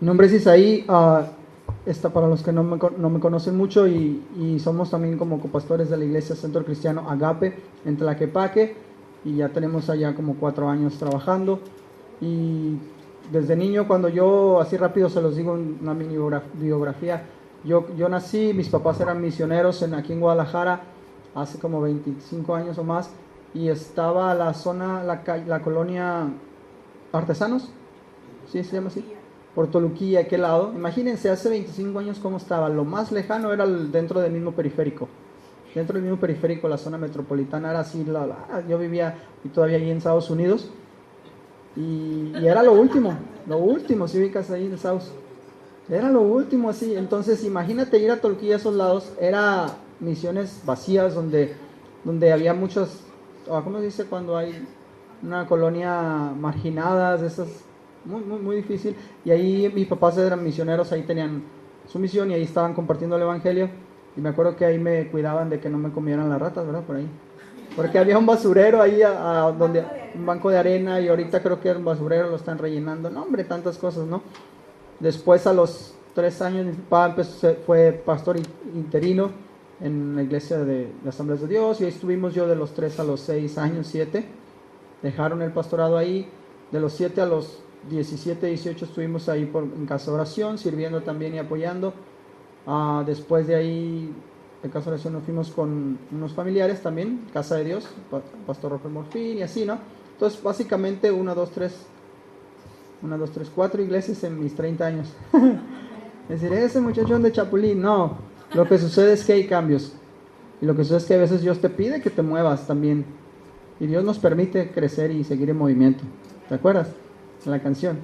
Mi nombre es Isaí, para los que no me conocen mucho, y somos también como copastores de la iglesia Centro Cristiano Agape en Tlaquepaque, y ya tenemos allá como 4 años trabajando. Y desde niño, cuando yo, así rápido se los digo una mini biografía, yo nací, mis papás eran misioneros aquí en Guadalajara hace como 25 años o más, y estaba la zona, la colonia Artesanos, ¿sí se llama así? Por Toluquilla, ¿qué lado? Imagínense, hace 25 años cómo estaba. Lo más lejano era dentro del mismo periférico. Dentro del mismo periférico, la zona metropolitana era así. Yo vivía y todavía ahí en Estados Unidos. Y era lo último, si ubicas ahí en South. Era lo último así. Entonces, imagínate ir a Toluquilla, a esos lados. Era misiones vacías donde había muchos, ¿cómo se dice cuando hay una colonia marginadas, de esas? Muy, muy, muy difícil. Y ahí mis papás eran misioneros, ahí tenían su misión y ahí estaban compartiendo el evangelio. Y me acuerdo que ahí me cuidaban de que no me comieran las ratas, ¿verdad? Por ahí. Porque había un basurero ahí, donde un banco de arena, y ahorita creo que el basurero lo están rellenando. No, hombre, tantas cosas, ¿no? Después, a los 3 años, mi papá fue pastor interino en la iglesia de las Asambleas de Dios, y ahí estuvimos yo de los 3 a los 6 años, 7. Dejaron el pastorado ahí. De los 7 a los 17, 18 estuvimos ahí en casa de oración, sirviendo también y apoyando. Después de ahí, de casa de oración, nos fuimos con unos familiares también, Casa de Dios, Pastor Rafael Morfín y así, ¿no? Entonces, básicamente, 4 iglesias en mis 30 años. Es decir, ese muchachón de Chapulín, no. Lo que sucede es que hay cambios. Y lo que sucede es que a veces Dios te pide que te muevas también. Y Dios nos permite crecer y seguir en movimiento. ¿Te acuerdas? En la canción.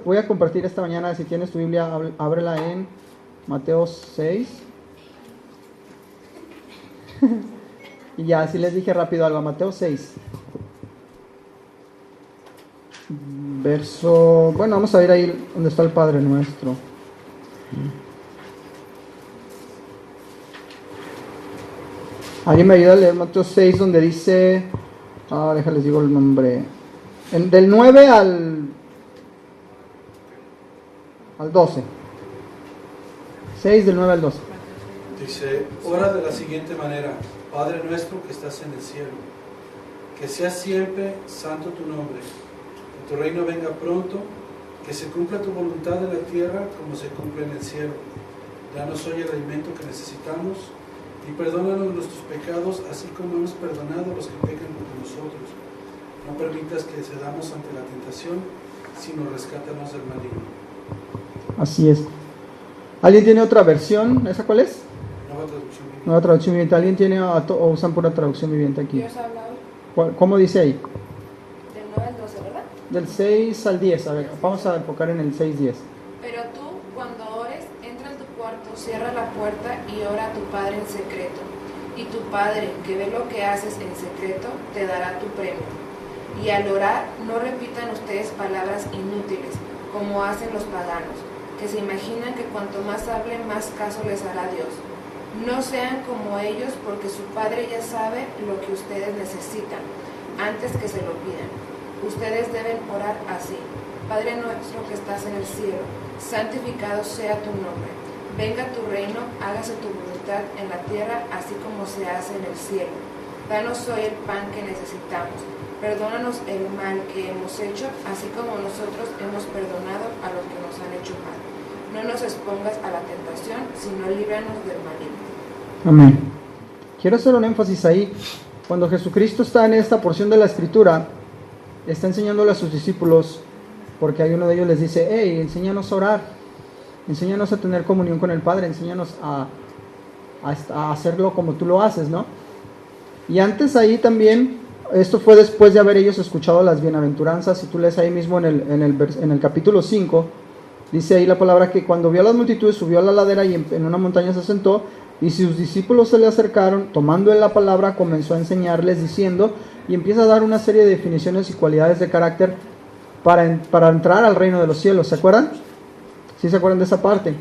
Voy a compartir esta mañana. Si tienes tu Biblia, ábrela en Mateo 6. Y ya, así les dije rápido algo. Mateo 6. Vamos a ir ahí donde está el Padre Nuestro. ¿Alguien me ayuda a leer Mateo 6 donde dice... déjales digo el nombre... del 9 al 12. 6 del 9 al 12. Dice, ora de la siguiente manera: Padre nuestro que estás en el cielo, que sea siempre santo tu nombre, que tu reino venga pronto, que se cumpla tu voluntad en la tierra como se cumple en el cielo. Danos hoy el alimento que necesitamos y perdónanos nuestros pecados, así como hemos perdonado a los que pecan contra nosotros. No permitas que cedamos ante la tentación, sino rescátanos del maligno. Así es. ¿Alguien tiene otra versión? ¿Esa cuál es? Nueva traducción viviente. Nueva traducción viviente. ¿Alguien tiene o usan pura traducción viviente aquí? Dios habla hoy. ¿Cómo dice ahí? Del 9 al 12, ¿verdad? Del 6 al 10. A ver, vamos a enfocar en el 6-10. Pero tú, cuando ores, entra en tu cuarto, cierra la puerta y ora a tu Padre en secreto. Y tu Padre, que ve lo que haces en secreto, te dará tu premio. Y al orar, no repitan ustedes palabras inútiles, como hacen los paganos, que se imaginan que cuanto más hablen, más caso les hará Dios. No sean como ellos, porque su Padre ya sabe lo que ustedes necesitan, antes que se lo pidan. Ustedes deben orar así: Padre nuestro que estás en el cielo, santificado sea tu nombre. Venga tu reino, hágase tu voluntad en la tierra, así como se hace en el cielo. Danos hoy el pan que necesitamos. Perdónanos el mal que hemos hecho, así como nosotros hemos perdonado a los que nos han hecho mal. No nos expongas a la tentación, sino líbranos del maligno. Amén. Quiero hacer un énfasis ahí. Cuando Jesucristo está en esta porción de la Escritura, está enseñándole a sus discípulos, porque hay uno de ellos les dice: hey, enséñanos a orar, enséñanos a tener comunión con el Padre, enséñanos a hacerlo como tú lo haces, ¿no? Y antes ahí también, esto fue después de haber ellos escuchado las bienaventuranzas. Si tú lees ahí mismo en el capítulo 5, dice ahí la palabra que cuando vio a las multitudes, subió a la ladera y en una montaña se sentó, y sus discípulos se le acercaron, tomando él la palabra, comenzó a enseñarles diciendo, y empieza a dar una serie de definiciones y cualidades de carácter para entrar al reino de los cielos. ¿Se acuerdan? ¿Sí se acuerdan de esa parte?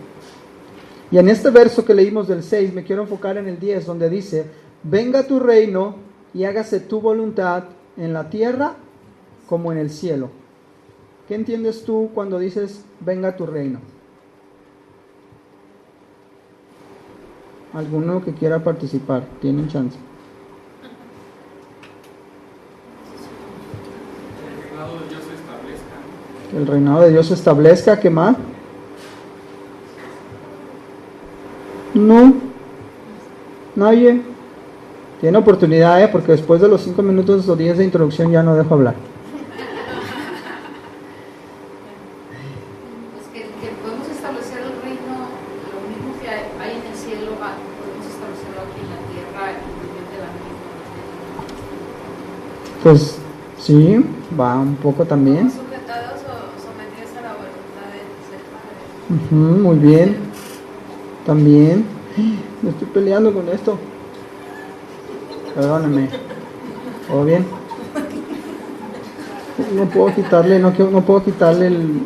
Y en este verso que leímos del 6, me quiero enfocar en el 10, donde dice: venga tu reino y hágase tu voluntad en la tierra como en el cielo. ¿Qué entiendes tú cuando dices, venga tu reino? ¿Alguno que quiera participar? Tienen chance. El reinado de Dios se establezca. Que el reinado de Dios se establezca, ¿qué más? No. Nadie. Tiene oportunidad, porque después de los 5 minutos o 10 de introducción ya no dejo hablar. Pues que podemos establecer el reino, lo mismo que hay en el cielo, podemos establecerlo aquí en la tierra y vivir de la misma manera. Pues sí, va un poco también. Sujetados o sometidos a la voluntad del ser Padre. Ujú, muy bien. También. Me estoy peleando con esto. Perdónenme. ¿Todo bien? No puedo quitarle, no puedo quitarle el...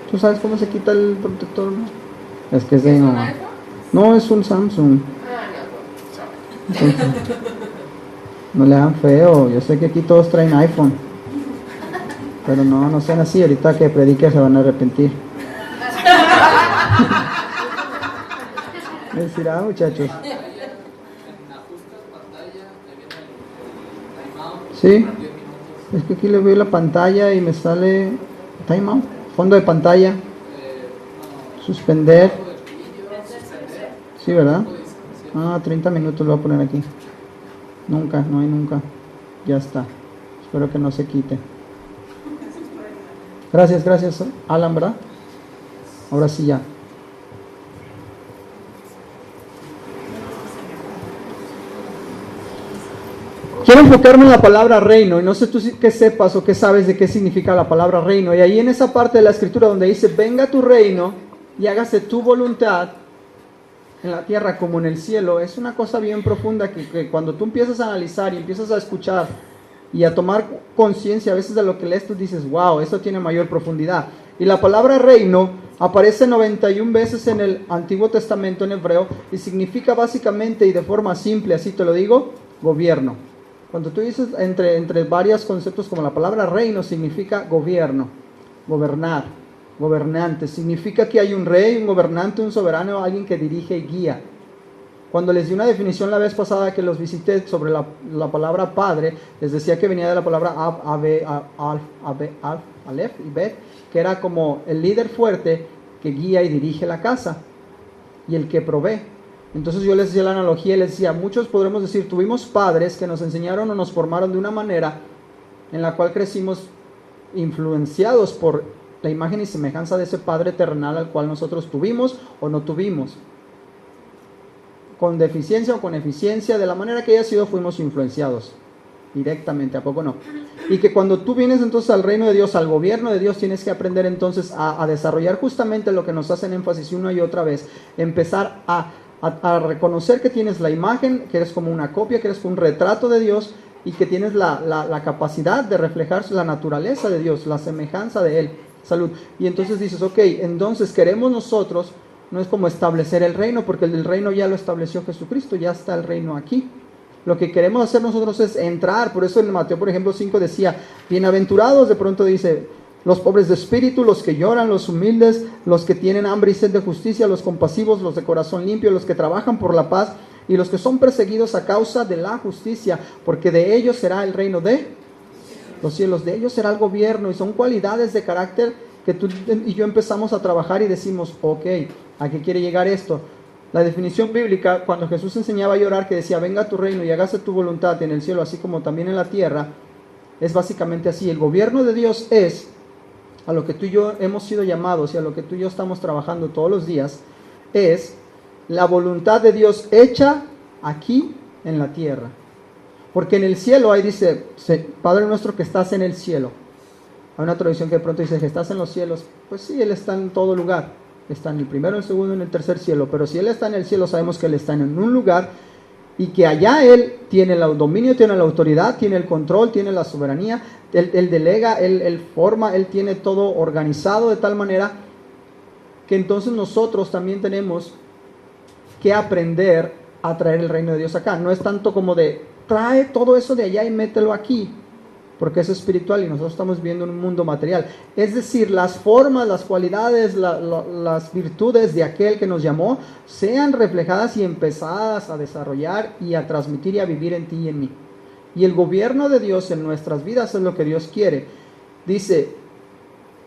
¿Tú sabes cómo se quita el protector? Es que es de mi mamá. No, es un Samsung. No le hagan feo. Yo sé que aquí todos traen iPhone. Pero no sean así. Ahorita que predique se van a arrepentir. ¿Me decirá, muchachos? Sí. Es que aquí le veo la pantalla y me sale timeout, fondo de pantalla, suspender. Sí, ¿verdad? 30 minutos lo voy a poner aquí. Nunca, no hay nunca. Ya está. Espero que no se quite. Gracias, Alan, ¿verdad? Ahora sí ya. Quiero enfocarme en la palabra reino, y no sé tú qué sepas o qué sabes de qué significa la palabra reino. Y ahí en esa parte de la escritura donde dice, venga tu reino y hágase tu voluntad en la tierra como en el cielo, es una cosa bien profunda que cuando tú empiezas a analizar y empiezas a escuchar y a tomar conciencia a veces de lo que lees, tú dices, wow, esto tiene mayor profundidad. Y la palabra reino aparece 91 veces en el Antiguo Testamento en hebreo y significa básicamente y de forma simple, así te lo digo, gobierno. Cuando tú dices entre varios conceptos como la palabra reino significa gobierno, gobernar, gobernante. Significa que hay un rey, un gobernante, un soberano, alguien que dirige y guía. Cuando les di una definición la vez pasada que los visité sobre la palabra padre, les decía que venía de la palabra Aleph y Bet, que era como el líder fuerte que guía y dirige la casa y el que provee. Entonces yo les decía la analogía y les decía, muchos podremos decir, tuvimos padres que nos enseñaron o nos formaron de una manera en la cual crecimos influenciados por la imagen y semejanza de ese padre terrenal al cual nosotros tuvimos o no tuvimos. Con deficiencia o con eficiencia, de la manera que haya sido, fuimos influenciados directamente, ¿a poco no? Y que cuando tú vienes entonces al reino de Dios, al gobierno de Dios, tienes que aprender entonces a desarrollar justamente lo que nos hacen énfasis una y otra vez, empezar a reconocer que tienes la imagen, que eres como una copia, que eres un retrato de Dios y que tienes la capacidad de reflejar la naturaleza de Dios, la semejanza de Él. Salud. Y entonces dices, ok, entonces queremos nosotros, no es como establecer el reino, porque el reino ya lo estableció Jesucristo, ya está el reino aquí. Lo que queremos hacer nosotros es entrar. Por eso en Mateo, por ejemplo, 5 decía, bienaventurados, de pronto dice, los pobres de espíritu, los que lloran, los humildes, los que tienen hambre y sed de justicia, los compasivos, los de corazón limpio, los que trabajan por la paz y los que son perseguidos a causa de la justicia, porque de ellos será el reino de los cielos, de ellos será el gobierno. Y son cualidades de carácter que tú y yo empezamos a trabajar y decimos, ok, ¿a qué quiere llegar esto? La definición bíblica, cuando Jesús enseñaba a llorar, que decía, venga tu reino y hágase tu voluntad en el cielo, así como también en la tierra, es básicamente así. El gobierno de Dios es a lo que tú y yo hemos sido llamados y a lo que tú y yo estamos trabajando todos los días, es la voluntad de Dios hecha aquí en la tierra. Porque en el cielo ahí dice, Padre nuestro que estás en el cielo. Hay una traducción que de pronto dice que estás en los cielos. Pues sí, Él está en todo lugar. Está en el primero, en el segundo, en el tercer cielo. Pero si Él está en el cielo, sabemos que Él está en un lugar y que allá Él tiene el dominio, tiene la autoridad, tiene el control, tiene la soberanía. Él delega, él forma, Él tiene todo organizado de tal manera que entonces nosotros también tenemos que aprender a traer el reino de Dios acá. No es tanto como de trae todo eso de allá y mételo aquí. porque es espiritual y nosotros estamos viviendo en un mundo material. Es decir, las formas, las cualidades, las virtudes de aquel que nos llamó sean reflejadas y empezadas a desarrollar y a transmitir y a vivir en ti y en mí. Y el gobierno de Dios en nuestras vidas es lo que Dios quiere. Dice,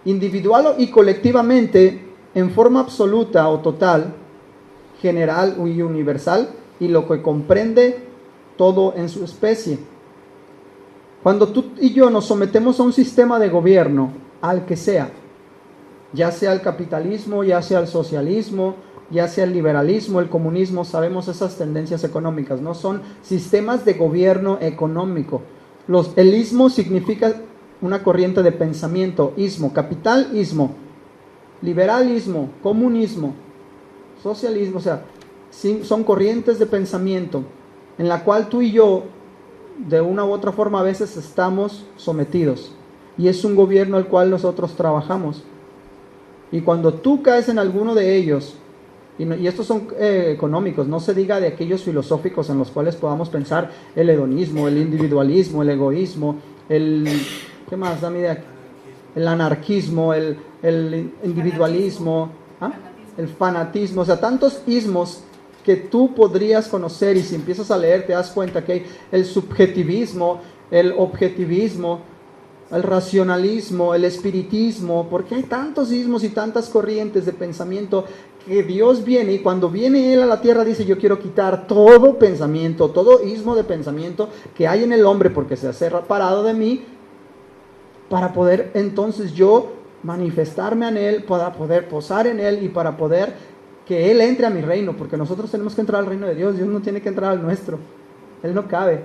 individual y colectivamente, en forma absoluta o total, general y universal, y lo que comprende todo en su especie. Cuando tú y yo nos sometemos a un sistema de gobierno, al que sea, ya sea el capitalismo, ya sea el socialismo, ya sea el liberalismo, el comunismo, sabemos esas tendencias económicas, ¿no? Son sistemas de gobierno económico. El ismo significa una corriente de pensamiento, ismo, capital, ismo, liberalismo, comunismo, socialismo, o sea, son corrientes de pensamiento en la cual tú y yo, de una u otra forma, a veces estamos sometidos. Y es un gobierno al cual nosotros trabajamos. Y cuando tú caes en alguno de ellos, y estos son económicos, no se diga de aquellos filosóficos en los cuales podamos pensar el hedonismo, el individualismo, el egoísmo, ¿qué más? Dame idea. El anarquismo, el individualismo, el fanatismo, o sea, tantos ismos que tú podrías conocer, y si empiezas a leer te das cuenta que hay el subjetivismo, el objetivismo, el racionalismo, el espiritismo, porque hay tantos ismos y tantas corrientes de pensamiento que Dios viene, y cuando viene Él a la tierra dice: yo quiero quitar todo pensamiento, todo ismo de pensamiento que hay en el hombre, porque se ha separado de mí, para poder entonces yo manifestarme en Él, para poder posar en Él y para poder que Él entre a mi reino, porque nosotros tenemos que entrar al reino de Dios. Dios no tiene que entrar al nuestro, Él no cabe.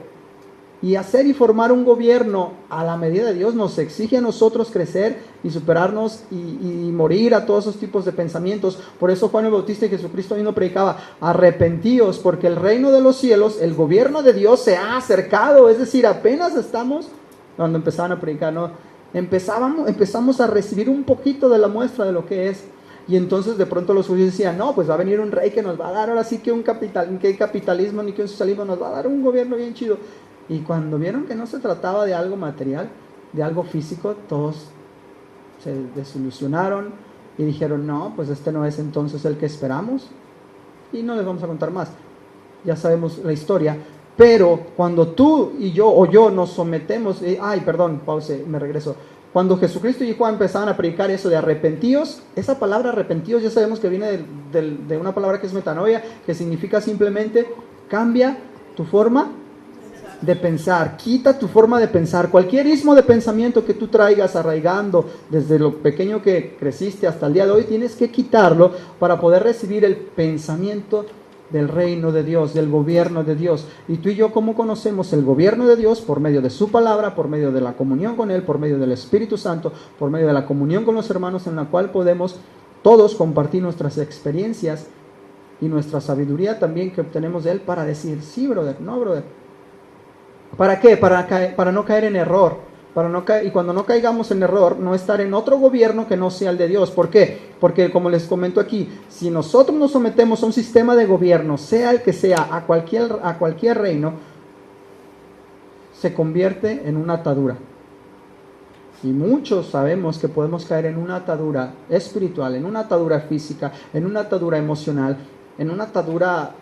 Y hacer y formar un gobierno a la medida de Dios nos exige a nosotros crecer y superarnos y morir a todos esos tipos de pensamientos. Por eso Juan el Bautista y Jesucristo mismo predicaba: arrepentíos, porque el reino de los cielos, el gobierno de Dios se ha acercado. Es decir, apenas estamos, cuando empezaban a predicar, ¿no? Empezamos a recibir un poquito de la muestra de lo que es. Y entonces de pronto los judíos decían: no, pues va a venir un rey que nos va a dar ahora sí que que capitalismo ni que un socialismo, nos va a dar un gobierno bien chido. Y cuando vieron que no se trataba de algo material, de algo físico, todos se desilusionaron y dijeron: no, pues este no es entonces el que esperamos. Y no les vamos a contar más, ya sabemos la historia. Pero cuando tú y yo o yo nos sometemos, pause, me regreso. Cuando Jesucristo y Juan empezaban a predicar eso de arrepentíos, esa palabra arrepentíos ya sabemos que viene de una palabra que es metanoia, que significa simplemente cambia tu forma de pensar, quita tu forma de pensar. Cualquier ismo de pensamiento que tú traigas arraigando desde lo pequeño que creciste hasta el día de hoy, tienes que quitarlo para poder recibir el pensamiento del reino de Dios, del gobierno de Dios. Y tú y yo, ¿cómo conocemos el gobierno de Dios? Por medio de su palabra, por medio de la comunión con Él, por medio del Espíritu Santo, por medio de la comunión con los hermanos, en la cual podemos todos compartir nuestras experiencias y nuestra sabiduría también que obtenemos de Él, para decir: sí, brother, no, brother. ¿Para qué? Para no caer en error. Y cuando no caigamos en error, no estar en otro gobierno que no sea el de Dios. ¿Por qué? Porque, como les comento aquí, si nosotros nos sometemos a un sistema de gobierno, sea el que sea, a cualquier reino, se convierte en una atadura. Y muchos sabemos que podemos caer en una atadura espiritual, en una atadura física, en una atadura emocional, en una atadura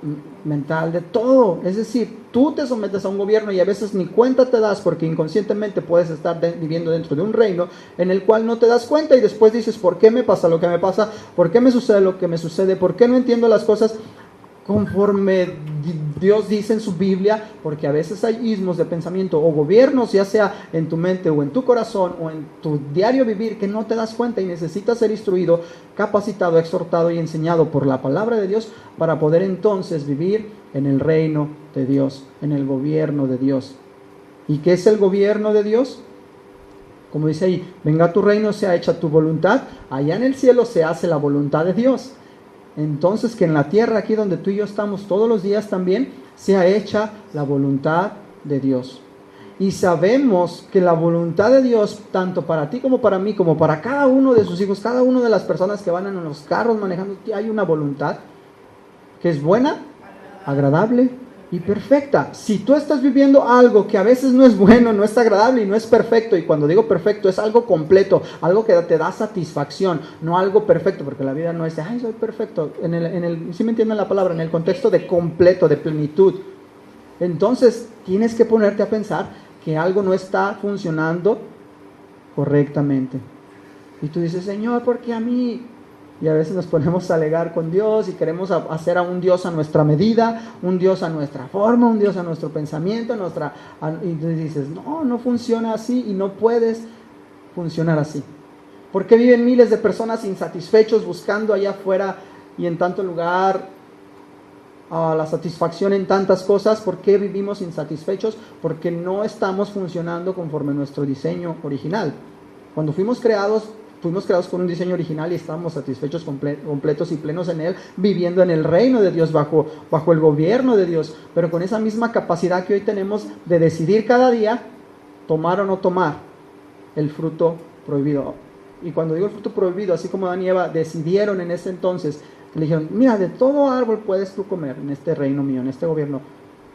mental, de todo. Es decir, tú te sometes a un gobierno y a veces ni cuenta te das, porque inconscientemente puedes estar viviendo dentro de un reino en el cual no te das cuenta, y después dices: ¿por qué me pasa lo que me pasa? ¿Por qué me sucede lo que me sucede? ¿Por qué no entiendo las cosas conforme Dios dice en su Biblia? Porque a veces hay ismos de pensamiento o gobiernos, ya sea en tu mente o en tu corazón o en tu diario vivir, que no te das cuenta, y necesitas ser instruido, capacitado, exhortado y enseñado por la palabra de Dios para poder entonces vivir en el reino de Dios, en el gobierno de Dios. ¿Y qué es el gobierno de Dios? Como dice ahí: venga tu reino, sea hecha tu voluntad. Allá en el cielo se hace la voluntad de Dios. Entonces, que en la tierra, aquí donde tú y yo estamos todos los días, también sea hecha la voluntad de Dios. Y sabemos que la voluntad de Dios, tanto para ti como para mí, como para cada uno de sus hijos, cada una de las personas que van en los carros manejando, hay una voluntad que es buena, agradable y perfecta. Si tú estás viviendo algo que a veces no es bueno, no es agradable y no es perfecto, y cuando digo perfecto es algo completo, algo que te da satisfacción, no algo perfecto, porque la vida no es de, ay, soy perfecto, ¿sí me entienden la palabra? En el contexto de completo, de plenitud. Entonces tienes que ponerte a pensar que algo no está funcionando correctamente. Y tú dices, Señor, ¿por qué a mí? Y a veces nos ponemos a alegar con Dios y queremos hacer a un Dios a nuestra medida, un Dios a nuestra forma, un Dios a nuestro pensamiento, y tú dices, no funciona así y no puedes funcionar así. ¿Por qué viven miles de personas insatisfechos buscando allá afuera y en tanto lugar la satisfacción en tantas cosas? ¿Por qué vivimos insatisfechos? Porque no estamos funcionando conforme a nuestro diseño original. Cuando fuimos creados con un diseño original y estábamos satisfechos, completos y plenos en Él, viviendo en el reino de Dios, bajo el gobierno de Dios, pero con esa misma capacidad que hoy tenemos de decidir cada día, tomar o no tomar el fruto prohibido. Y cuando digo el fruto prohibido, así como Adán y Eva decidieron en ese entonces, le dijeron, mira, de todo árbol puedes tú comer en este reino mío, en este gobierno,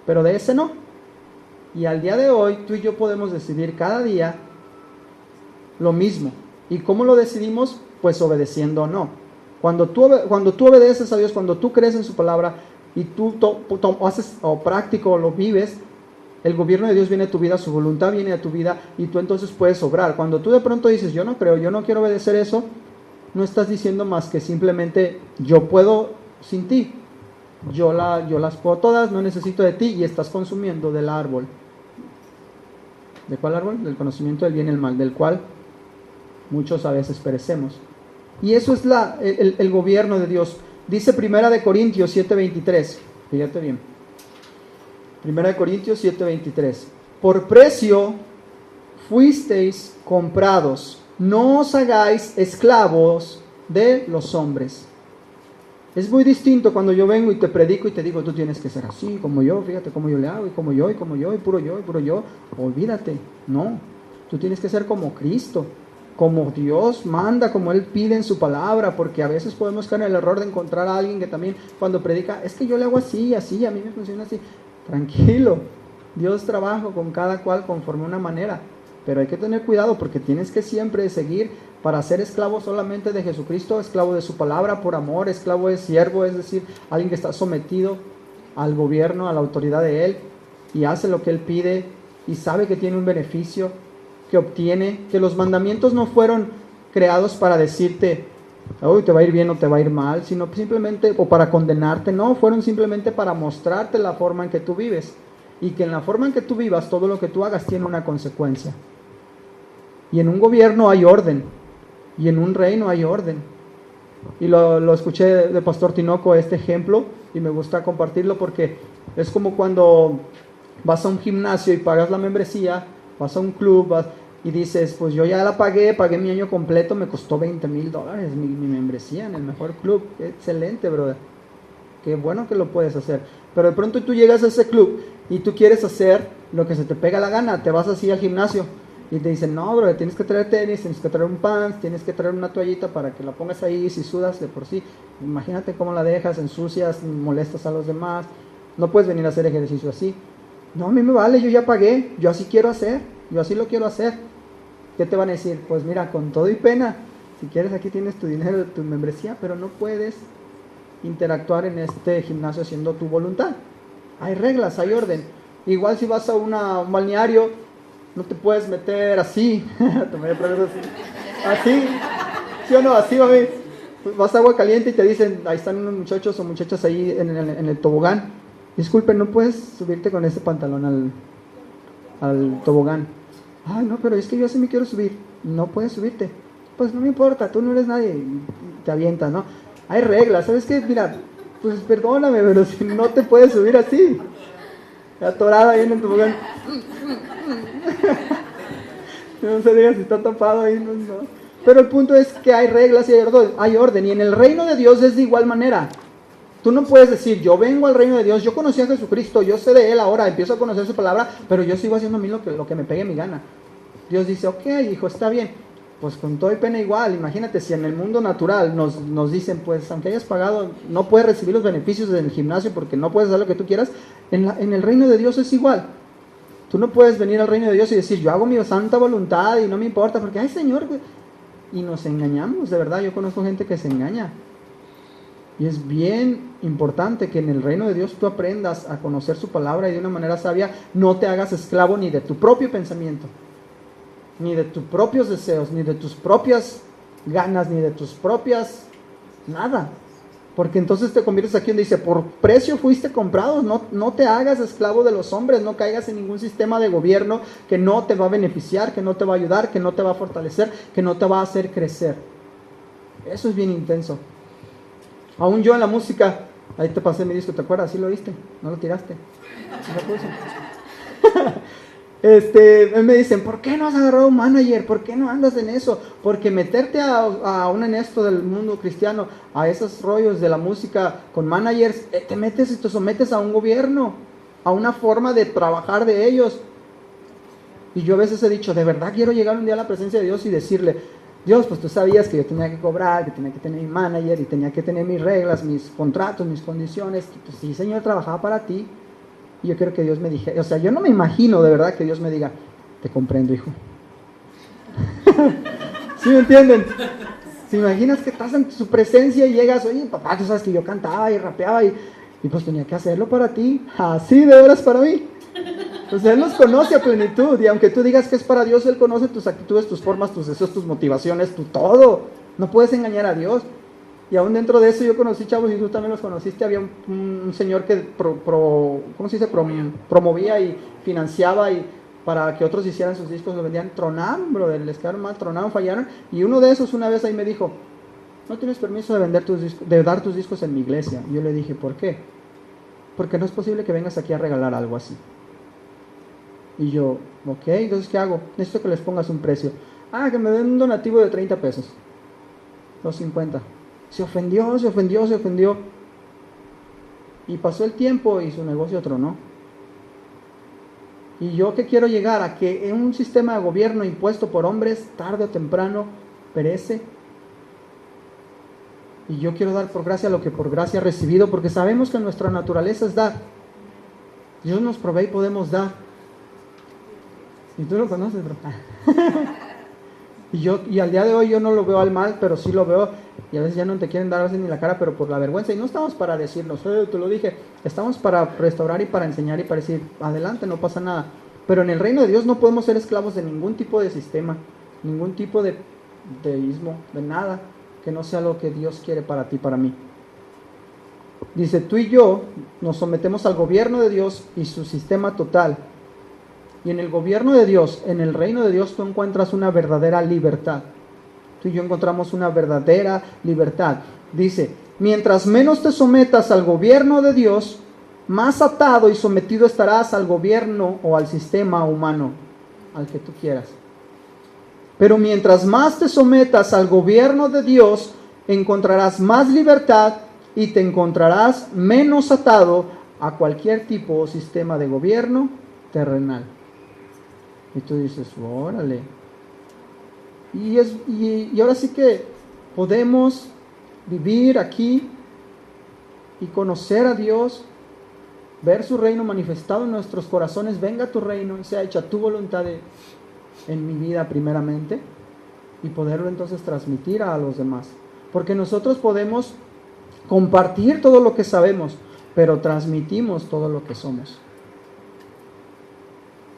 pero de ese no. Y al día de hoy, tú y yo podemos decidir cada día lo mismo. ¿Y cómo lo decidimos? Pues obedeciendo o no. Cuando tú obedeces a Dios, cuando tú crees en su palabra y tú haces o práctico, lo vives, el gobierno de Dios viene a tu vida, su voluntad viene a tu vida y tú entonces puedes obrar. Cuando tú de pronto dices, yo no creo, yo no quiero obedecer eso, no estás diciendo más que simplemente, yo puedo sin ti, yo las puedo todas, no necesito de ti, y estás consumiendo del árbol. ¿De cuál árbol? Del conocimiento del bien y el mal, del cual muchos a veces perecemos. Y eso es el gobierno de Dios. Dice 1 Corintios 7:23. Fíjate bien. 1 Corintios 7:23. Por precio fuisteis comprados. No os hagáis esclavos de los hombres. Es muy distinto cuando yo vengo y te predico y te digo, tú tienes que ser así, como yo, fíjate cómo yo le hago, y como yo, y puro yo. Olvídate, no. Tú tienes que ser como Cristo, como Dios manda, como Él pide en su palabra, porque a veces podemos caer en el error de encontrar a alguien que también cuando predica, es que yo le hago así, a mí me funciona así. Tranquilo, Dios trabaja con cada cual conforme una manera, pero hay que tener cuidado porque tienes que siempre seguir para ser esclavo solamente de Jesucristo, esclavo de su palabra por amor, esclavo de siervo, es decir, alguien que está sometido al gobierno, a la autoridad de Él, y hace lo que Él pide y sabe que tiene un beneficio que obtiene, que los mandamientos no fueron creados para decirte, hoy te va a ir bien o te va a ir mal, sino simplemente, o para condenarte, no, fueron simplemente para mostrarte la forma en que tú vives, y que en la forma en que tú vivas, todo lo que tú hagas tiene una consecuencia. Y en un gobierno hay orden, y en un reino hay orden. Y lo escuché de Pastor Tinoco este ejemplo, y me gusta compartirlo porque es como cuando vas a un gimnasio y pagas la membresía, vas a un club y dices, pues yo ya la pagué mi año completo, me costó $20,000 mi membresía en el mejor club. Excelente, brother, qué bueno que lo puedes hacer. Pero de pronto tú llegas a ese club y tú quieres hacer lo que se te pega la gana, te vas así al gimnasio y te dicen, no, brother, tienes que traer tenis, tienes que traer un pants, tienes que traer una toallita para que la pongas ahí si sudas de por sí. Imagínate cómo la dejas, ensucias, molestas a los demás, no puedes venir a hacer ejercicio así. No, a mí me vale, yo ya pagué, yo así quiero hacer, yo así lo quiero hacer. ¿Qué te van a decir? Pues mira, con todo y pena, si quieres aquí tienes tu dinero, tu membresía, pero no puedes interactuar en este gimnasio haciendo tu voluntad. Hay reglas, hay orden. Igual si vas a un balneario, no te puedes meter así, así, ¿sí o no? Así, mami. Vas a agua caliente y te dicen, ahí están unos muchachos o muchachas ahí en el tobogán. Disculpe, no puedes subirte con ese pantalón al tobogán. Ay, no, pero es que yo sí me quiero subir. No puedes subirte. Pues no me importa, tú no eres nadie. Y te avientas, ¿no? Hay reglas, ¿sabes qué? Mira, pues perdóname, pero si no te puedes subir así. Atorada ahí en el tobogán. No se diga si está tapado ahí, no. Pero el punto es que hay reglas y hay orden. Y en el reino de Dios es de igual manera. Tú no puedes decir, yo vengo al reino de Dios, yo conocí a Jesucristo, yo sé de Él ahora, empiezo a conocer su palabra, pero yo sigo haciendo a mí lo que me pegue mi gana. Dios dice, ok, hijo, está bien. Pues con todo y pena igual, imagínate si en el mundo natural nos dicen, pues aunque hayas pagado, no puedes recibir los beneficios del gimnasio porque no puedes hacer lo que tú quieras. En el reino de Dios es igual. Tú no puedes venir al reino de Dios y decir, yo hago mi santa voluntad y no me importa, porque, ay Señor, y nos engañamos, de verdad. Yo conozco gente que se engaña. Y es bien importante que en el reino de Dios tú aprendas a conocer su palabra y de una manera sabia no te hagas esclavo ni de tu propio pensamiento, ni de tus propios deseos, ni de tus propias ganas, ni de tus propias nada. Porque entonces te conviertes aquí donde dice, por precio fuiste comprados. No te hagas esclavo de los hombres, no caigas en ningún sistema de gobierno que no te va a beneficiar, que no te va a ayudar, que no te va a fortalecer, que no te va a hacer crecer. Eso es bien intenso. Aún yo en la música, ahí te pasé mi disco, ¿te acuerdas? ¿Sí lo viste? ¿No lo tiraste? Me dicen, ¿por qué no has agarrado un manager? ¿Por qué no andas en eso? Porque meterte aún en esto del mundo cristiano, a esos rollos de la música con managers, te metes y te sometes a un gobierno, a una forma de trabajar de ellos. Y yo a veces he dicho, de verdad quiero llegar un día a la presencia de Dios y decirle, Dios, pues tú sabías que yo tenía que cobrar, que tenía que tener mi manager y tenía que tener mis reglas, mis contratos, mis condiciones. Pues sí, Señor, trabajaba para ti. Y yo quiero que Dios me dijera, o sea, yo no me imagino de verdad que Dios me diga, te comprendo, hijo. ¿Sí me entienden? ¿Se imaginas que estás en su presencia y llegas, oye, papá, tú sabes que yo cantaba y rapeaba y pues tenía que hacerlo para ti, así de veras para mí? Pues Él nos conoce a plenitud y aunque tú digas que es para Dios, Él conoce tus actitudes, tus formas, tus deseos, tus motivaciones, tu todo. No puedes engañar a Dios. Y aún dentro de eso yo conocí, chavos, y tú también los conociste, había un señor que promovía y financiaba y para que otros hicieran sus discos, los vendían, tronaron, brother, les quedaron mal, tronaron, fallaron. Y uno de esos una vez ahí me dijo, no tienes permiso de vender tus discos, de dar tus discos en mi iglesia. Y yo le dije, ¿por qué? Porque no es posible que vengas aquí a regalar algo así. Y yo, ok, entonces ¿qué hago? Necesito que les pongas un precio. Que me den un donativo de 30 pesos. 2.50. Se ofendió. Y pasó el tiempo y su negocio tronó. Y yo que quiero llegar a que en un sistema de gobierno impuesto por hombres, tarde o temprano, perece. Y yo quiero dar por gracia lo que por gracia he recibido, porque sabemos que nuestra naturaleza es dar. Dios nos provee y podemos dar. Y tú lo conoces, bro. Y al día de hoy yo no lo veo al mal, pero sí lo veo. Y a veces ya no te quieren dar a veces ni la cara, pero por la vergüenza. Y no estamos para decirnos, te lo dije. Estamos para restaurar y para enseñar y para decir, adelante, no pasa nada. Pero en el reino de Dios no podemos ser esclavos de ningún tipo de sistema, ningún tipo de deísmo, de nada que no sea lo que Dios quiere para ti, para mí. Dice, tú y yo nos sometemos al gobierno de Dios y su sistema total. Y en el gobierno de Dios, en el reino de Dios, tú encuentras una verdadera libertad. Tú y yo encontramos una verdadera libertad. Dice, mientras menos te sometas al gobierno de Dios, más atado y sometido estarás al gobierno o al sistema humano, al que tú quieras. Pero mientras más te sometas al gobierno de Dios, encontrarás más libertad y te encontrarás menos atado a cualquier tipo o sistema de gobierno terrenal. Y tú dices, órale. Y ahora sí que podemos vivir aquí y conocer a Dios, ver su reino manifestado en nuestros corazones. Venga tu reino y sea hecha tu voluntad en mi vida primeramente, y poderlo entonces transmitir a los demás. Porque nosotros podemos compartir todo lo que sabemos, pero transmitimos todo lo que somos.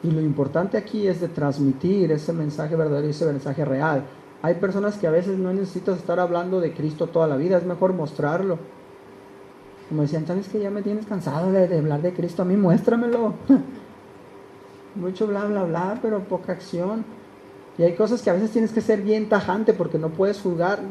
Y lo importante aquí es de transmitir ese mensaje verdadero y ese mensaje real. Hay personas que a veces no necesitas estar hablando de Cristo toda la vida, es mejor mostrarlo. Como decían, ¿sabes que ya me tienes cansado de hablar de Cristo? A mí muéstramelo. Mucho bla, bla, bla, pero poca acción. Y hay cosas que a veces tienes que ser bien tajante, porque no puedes jugar,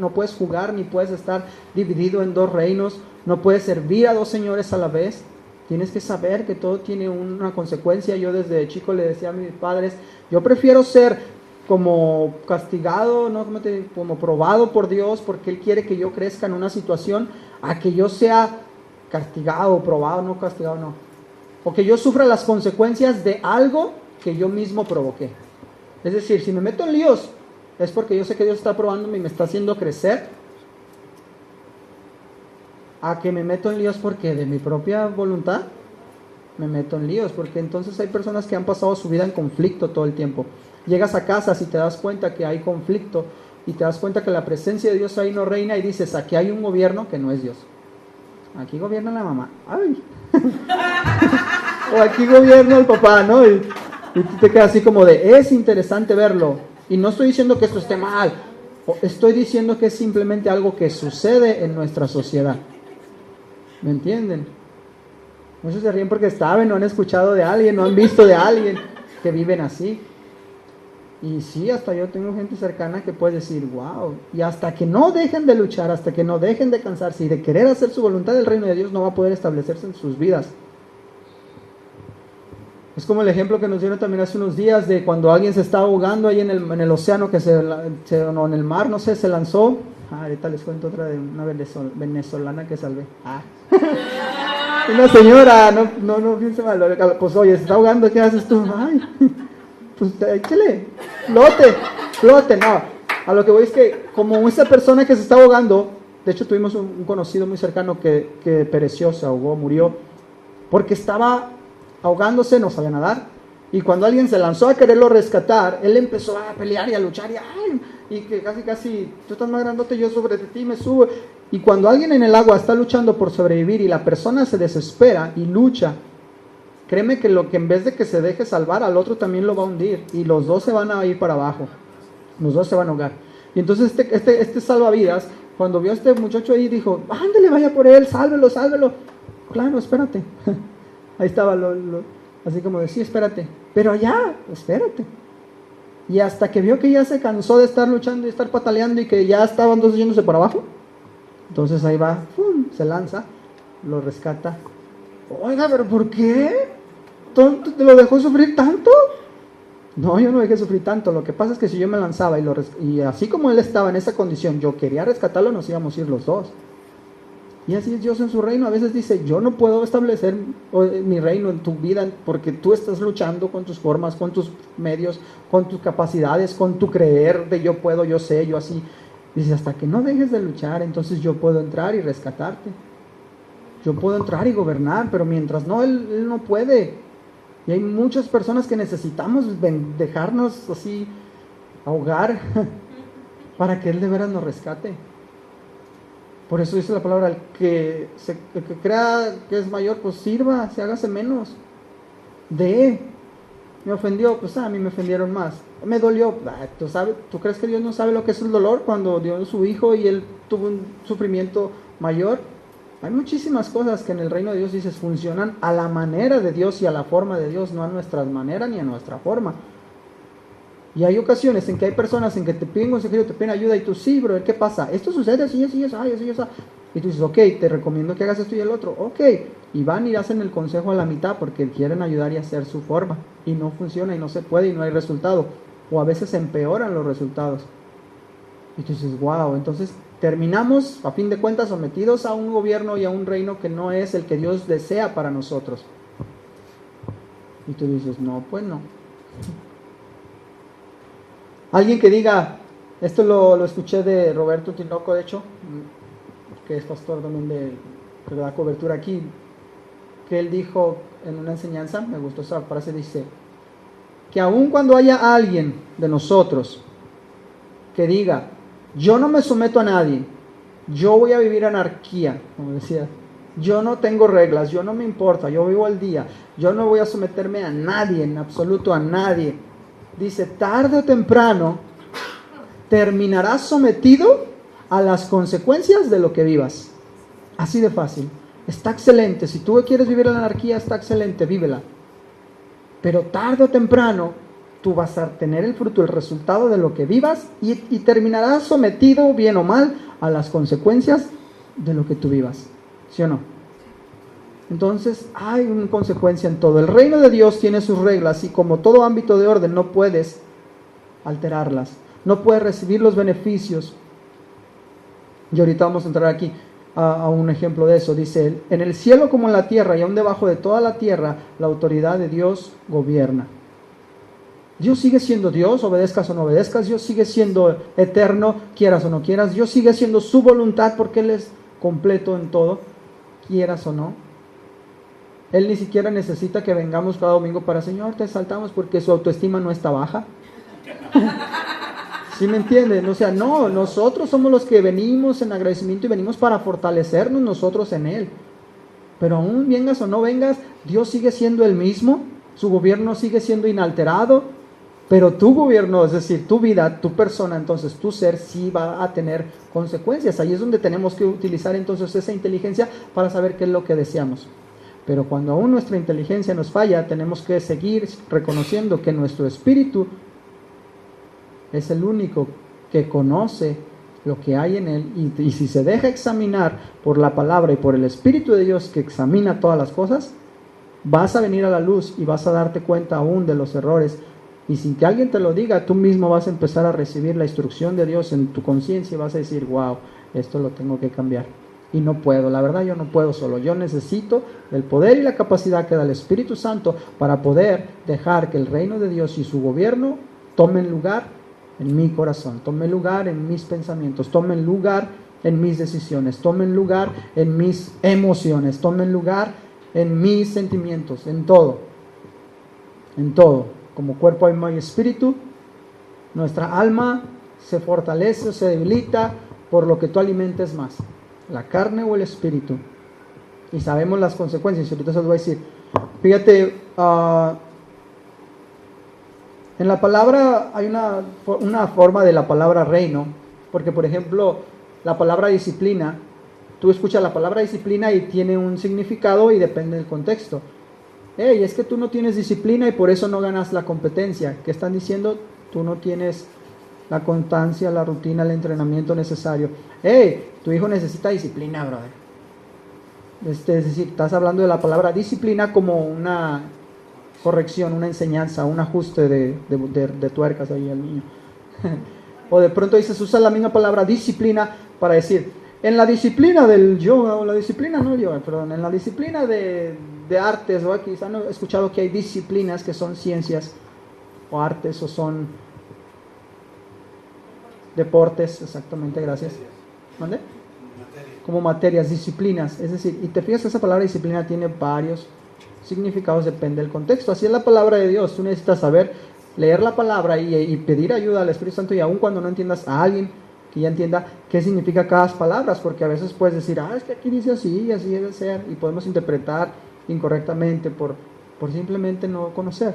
ni puedes estar dividido en dos reinos, no puedes servir a dos señores a la vez. Tienes que saber que todo tiene una consecuencia. Yo desde chico le decía a mis padres, yo prefiero ser como castigado, no como probado por Dios, porque Él quiere que yo crezca en una situación, a que yo sea castigado, probado, no castigado, no. O que yo sufra las consecuencias de algo que yo mismo provoqué. Es decir, si me meto en líos, es porque yo sé que Dios está probándome y me está haciendo crecer. A que me meto en líos porque de mi propia voluntad, me meto en líos, porque entonces hay personas que han pasado su vida en conflicto todo el tiempo. Llegas a casa y te das cuenta que hay conflicto y te das cuenta que la presencia de Dios ahí no reina y dices, aquí hay un gobierno que no es Dios. Aquí gobierna la mamá. ¡Ay! O aquí gobierna el papá, ¿no? Y tú te quedas así como de, es interesante verlo. Y no estoy diciendo que esto esté mal. Estoy diciendo que es simplemente algo que sucede en nuestra sociedad. ¿Me entienden? Muchos se ríen porque saben, no han escuchado de alguien, no han visto de alguien que viven así. Y sí, hasta yo tengo gente cercana que puede decir, wow. Y hasta que no dejen de luchar, hasta que no dejen de cansarse y de querer hacer su voluntad, el reino de Dios no va a poder establecerse en sus vidas. Es como el ejemplo que nos dieron también hace unos días de cuando alguien se está ahogando ahí en el océano, no, en el mar, no sé, se lanzó. Ahorita les cuento otra de una venezolana que salvé. Una señora, no piense mal, pues oye, se está ahogando, ¿qué haces tú? Ay, pues échale, flote, no. A lo que voy es que como esa persona que se está ahogando, de hecho tuvimos un conocido muy cercano que pereció, se ahogó, murió, porque estaba ahogándose, no sabía nadar, y cuando alguien se lanzó a quererlo rescatar, él empezó a pelear y a luchar, y que casi, tú estás más grandote, yo sobre ti me subo, y cuando alguien en el agua está luchando por sobrevivir y la persona se desespera y lucha, créeme que lo que en vez de que se deje salvar, al otro también lo va a hundir, y los dos se van a ir para abajo, los dos se van a ahogar. Y entonces este salvavidas, cuando vio a este muchacho ahí, dijo, ándale, vaya por él, sálvelo. Claro, espérate. Ahí estaba, así como decía, espérate. Pero allá, espérate. Y hasta que vio que ya se cansó de estar luchando y estar pataleando y que ya estaban dos yéndose para abajo, entonces ahí va, ¡pum!, se lanza, lo rescata. Oiga, ¿pero por qué? ¿Te lo dejó sufrir tanto? No, yo no dejé sufrir tanto. Lo que pasa es que si yo me lanzaba y así como él estaba en esa condición, yo quería rescatarlo, nos íbamos a ir los dos. Y así es Dios en su reino. A veces dice, yo no puedo establecer mi reino en tu vida porque tú estás luchando con tus formas, con tus medios, con tus capacidades, con tu creer de yo puedo, yo sé, yo así. Dice, hasta que no dejes de luchar, entonces yo puedo entrar y rescatarte. Yo puedo entrar y gobernar, pero mientras no, él no puede. Y hay muchas personas que necesitamos dejarnos así ahogar para que Él de veras nos rescate. Por eso dice la palabra, el que crea que es mayor, pues sirva, se hágase menos. Me ofendió, pues a mí me ofendieron más. Me dolió, ¿tú crees que Dios no sabe lo que es el dolor cuando dio a su hijo y Él tuvo un sufrimiento mayor? Hay muchísimas cosas que en el reino de Dios, dices, funcionan a la manera de Dios y a la forma de Dios, no a nuestra manera ni a nuestra forma. Y hay ocasiones en que hay personas en que te piden consejo, te piden ayuda y tú, sí, bro, ¿qué pasa? Esto sucede así, así. Y tú dices, ok, te recomiendo que hagas esto y el otro, ok. Y van y hacen el consejo a la mitad porque quieren ayudar y hacer su forma. Y no funciona y no se puede y no hay resultado. O a veces empeoran los resultados. Y tú dices, wow, entonces terminamos, a fin de cuentas, sometidos a un gobierno y a un reino que no es el que Dios desea para nosotros. Y tú dices, no, pues no. Alguien que diga, esto lo escuché de Roberto Tinoco, de hecho, que es pastor también que da cobertura aquí, que él dijo en una enseñanza, me gustó esa frase, dice, que aun cuando haya alguien de nosotros que diga, yo no me someto a nadie, yo voy a vivir anarquía, como decía, yo no tengo reglas, yo no me importa, yo vivo al día, yo no voy a someterme a nadie, en absoluto a nadie. Dice, tarde o temprano terminarás sometido a las consecuencias de lo que vivas. Así de fácil. Está excelente, si tú quieres vivir la anarquía, está excelente, vívela. Pero tarde o temprano tú vas a tener el fruto, el resultado de lo que vivas y terminarás sometido, bien o mal, a las consecuencias de lo que tú vivas. ¿Sí o no? Entonces hay una consecuencia en todo. El reino de Dios tiene sus reglas y como todo ámbito de orden no puedes alterarlas. No puedes recibir los beneficios. Y ahorita vamos a entrar aquí a un ejemplo de eso. Dice, en el cielo como en la tierra y aún debajo de toda la tierra, la autoridad de Dios gobierna. Dios sigue siendo Dios, obedezcas o no obedezcas. Dios sigue siendo eterno, quieras o no quieras. Dios sigue siendo su voluntad porque Él es completo en todo, quieras o no. Él ni siquiera necesita que vengamos cada domingo para, Señor, te exaltamos, porque su autoestima no está baja. ¿Sí me entienden? O sea, no, nosotros somos los que venimos en agradecimiento y venimos para fortalecernos nosotros en Él. Pero aún vengas o no vengas, Dios sigue siendo el mismo, su gobierno sigue siendo inalterado, pero tu gobierno, es decir, tu vida, tu persona, entonces tu ser sí va a tener consecuencias. Ahí es donde tenemos que utilizar entonces esa inteligencia para saber qué es lo que deseamos. Pero cuando aún nuestra inteligencia nos falla, tenemos que seguir reconociendo que nuestro espíritu es el único que conoce lo que hay en él, y si se deja examinar por la palabra y por el Espíritu de Dios que examina todas las cosas, vas a venir a la luz y vas a darte cuenta aún de los errores, y sin que alguien te lo diga, tú mismo vas a empezar a recibir la instrucción de Dios en tu conciencia y vas a decir, wow, esto lo tengo que cambiar. Y no puedo, la verdad yo no puedo solo, yo necesito el poder y la capacidad que da el Espíritu Santo para poder dejar que el reino de Dios y su gobierno tomen lugar en mi corazón, tomen lugar en mis pensamientos, tomen lugar en mis decisiones, tomen lugar en mis emociones, tomen lugar en mis sentimientos, en todo, como cuerpo, alma y espíritu. Nuestra alma se fortalece o se debilita por lo que tú alimentes más, la carne o el espíritu, y sabemos las consecuencias. Y ahorita se los voy a decir. Fíjate, en la palabra hay una forma de la palabra reino, porque por ejemplo la palabra disciplina, tú escuchas la palabra disciplina y tiene un significado y depende del contexto. Hey, es que tú no tienes disciplina y por eso no ganas la competencia. ¿Qué están diciendo? Tú no tienes la constancia, la rutina, el entrenamiento necesario. Hey, tu hijo necesita disciplina, brother. Es decir, estás hablando de la palabra disciplina como una corrección, una enseñanza, un ajuste de tuercas ahí al niño. O de pronto dices, usa la misma palabra disciplina para decir, en la disciplina del yoga, o la disciplina, no yoga, perdón, en la disciplina de artes, o quizá no he escuchado que hay disciplinas que son ciencias, o artes, o son deportes, exactamente, gracias. ¿Dónde? Como materias, disciplinas, es decir, y te fijas que esa palabra disciplina tiene varios significados, depende del contexto. Así es la palabra de Dios. Tú necesitas saber leer la palabra y pedir ayuda al Espíritu Santo, y aun cuando no entiendas, a alguien que ya entienda qué significa cada palabra, porque a veces puedes decir, es que aquí dice así, así debe ser, y podemos interpretar incorrectamente por simplemente no conocer.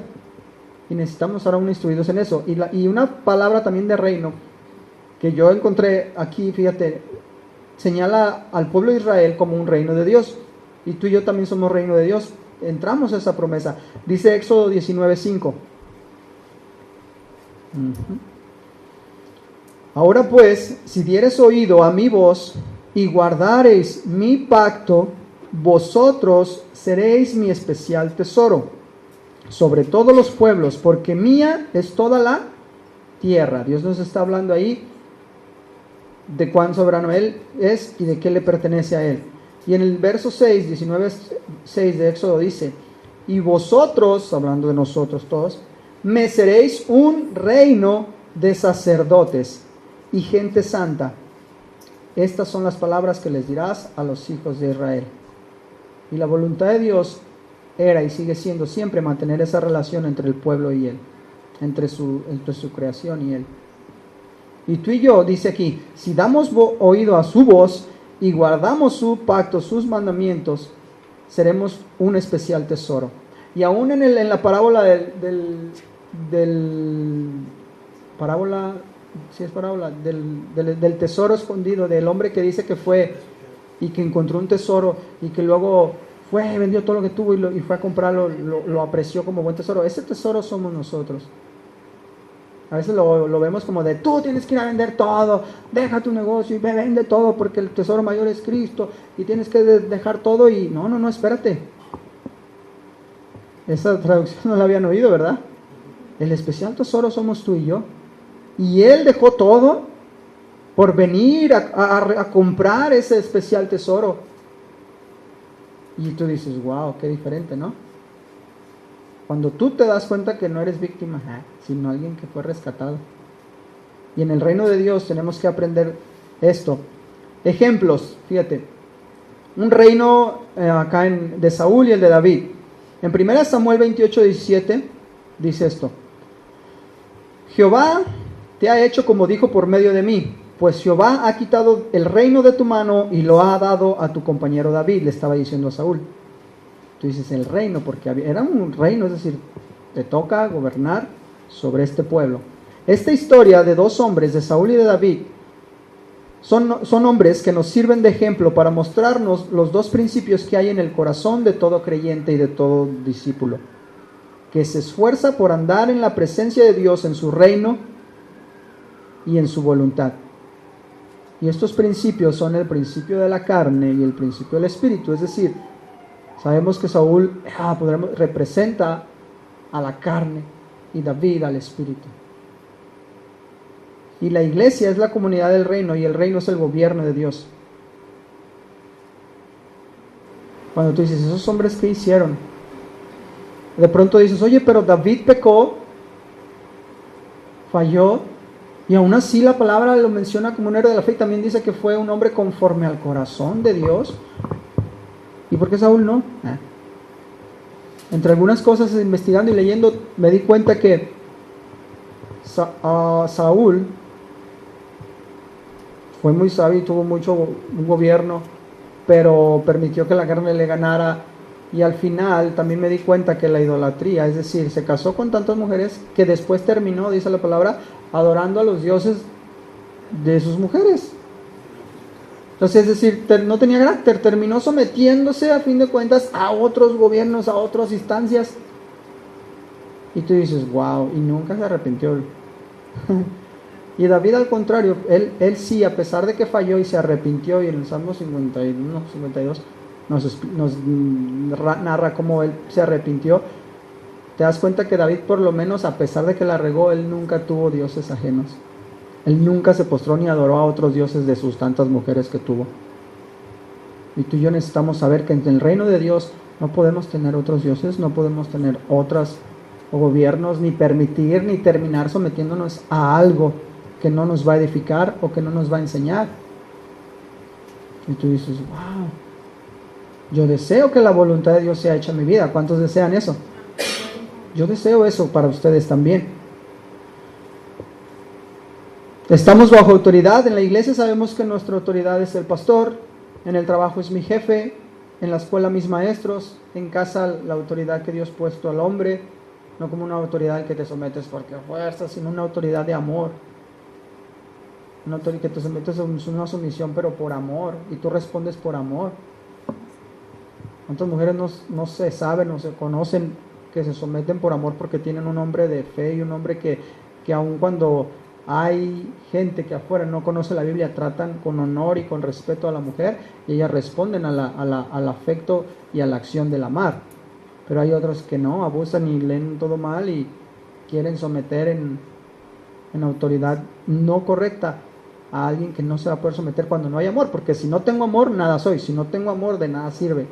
Y necesitamos ahora un instruidos en eso. Y una palabra también de reino que yo encontré aquí, fíjate, señala al pueblo de Israel como un reino de Dios, y tú y yo también somos reino de Dios. Entramos a esa promesa. Dice Éxodo 19:5. Ahora pues, si dieres oído a mi voz y guardareis mi pacto, vosotros seréis mi especial tesoro sobre todos los pueblos, porque mía es toda la tierra. Dios nos está hablando ahí de cuán soberano Él es y de qué le pertenece a Él. Y en el verso 19:6 de Éxodo dice, y vosotros, hablando de nosotros todos, me seréis un reino de sacerdotes y gente santa. Estas son las palabras que les dirás a los hijos de Israel. Y la voluntad de Dios era y sigue siendo siempre mantener esa relación entre el pueblo y Él, entre su creación y Él. Y tú y yo, dice aquí, si damos oído a su voz y guardamos su pacto, sus mandamientos, seremos un especial tesoro. Y aún en la parábola del tesoro escondido, del hombre que dice que fue y que encontró un tesoro y que luego fue, vendió todo lo que tuvo y fue a comprarlo, lo apreció como buen tesoro. Ese tesoro somos nosotros. A veces lo vemos como de, tú tienes que ir a vender todo, deja tu negocio y vende todo porque el tesoro mayor es Cristo y tienes que dejar todo. Y no, espérate. Esa traducción no la habían oído, ¿verdad? El especial tesoro somos tú y yo. Y Él dejó todo por venir a comprar ese especial tesoro. Y tú dices, wow, qué diferente, ¿no? Cuando tú te das cuenta que no eres víctima, sino alguien que fue rescatado. Y en el reino de Dios tenemos que aprender esto. Ejemplos, fíjate. un reino acá de Saúl y el de David. En 1 Samuel 28:17 dice esto: Jehová te ha hecho como dijo por medio de mí, pues Jehová ha quitado el reino de tu mano y lo ha dado a tu compañero David, le estaba diciendo a Saúl. Tú dices el reino, porque era un reino, es decir, te toca gobernar sobre este pueblo. Esta historia de dos hombres, de Saúl y de David, son hombres que nos sirven de ejemplo para mostrarnos los dos principios que hay en el corazón de todo creyente y de todo discípulo, que se esfuerza por andar en la presencia de Dios, en su reino y en su voluntad. Y estos principios son el principio de la carne y el principio del espíritu. Es decir, sabemos que Saúl representa a la carne y David al espíritu. Y la iglesia es la comunidad del reino y el reino es el gobierno de Dios. Cuando tú dices, ¿esos hombres qué hicieron? De pronto dices, oye, pero David pecó, falló, y aún así la palabra lo menciona como un héroe de la fe y también dice que fue un hombre conforme al corazón de Dios. ¿Y por qué Saúl no? Entre algunas cosas, investigando y leyendo, me di cuenta que Saúl fue muy sabio y tuvo un gobierno, pero permitió que la carne le ganara. Y al final también me di cuenta que la idolatría, es decir, se casó con tantas mujeres que después terminó, dice la palabra, adorando a los dioses de sus mujeres. Entonces, es decir, no tenía carácter, terminó sometiéndose a fin de cuentas a otros gobiernos, a otras instancias. Y tú dices, wow, y nunca se arrepintió. Y David al contrario, él sí, a pesar de que falló y se arrepintió, y en el Salmo 52 nos narra cómo él se arrepintió. Te das cuenta que David, por lo menos, a pesar de que la regó, él nunca tuvo dioses ajenos. Él nunca se postró ni adoró a otros dioses de sus tantas mujeres que tuvo. Y tú y yo necesitamos saber que en el reino de Dios no podemos tener otros dioses, no podemos tener otros gobiernos, ni permitir, ni terminar sometiéndonos a algo que no nos va a edificar o que no nos va a enseñar. Y tú dices, wow, yo deseo que la voluntad de Dios sea hecha en mi vida. ¿Cuántos desean eso? Yo deseo eso para ustedes también. Estamos bajo autoridad. En la iglesia sabemos que nuestra autoridad es el pastor, en el trabajo es mi jefe, en la escuela mis maestros, en casa la autoridad que Dios ha puesto al hombre, no como una autoridad que te sometes porque a fuerza, sino una autoridad de amor. Una autoridad que te sometes a una sumisión, pero por amor, y tú respondes por amor. ¿Cuántas mujeres no se saben, no se conocen que se someten por amor porque tienen un hombre de fe y un hombre que aun cuando hay gente que afuera no conoce la Biblia, tratan con honor y con respeto a la mujer y ellas responden al afecto y a la acción del amar? Pero hay otros que no, abusan y leen todo mal y quieren someter en autoridad no correcta a alguien que no se va a poder someter cuando no hay amor, porque si no tengo amor, nada soy. Si no tengo amor, de nada sirve.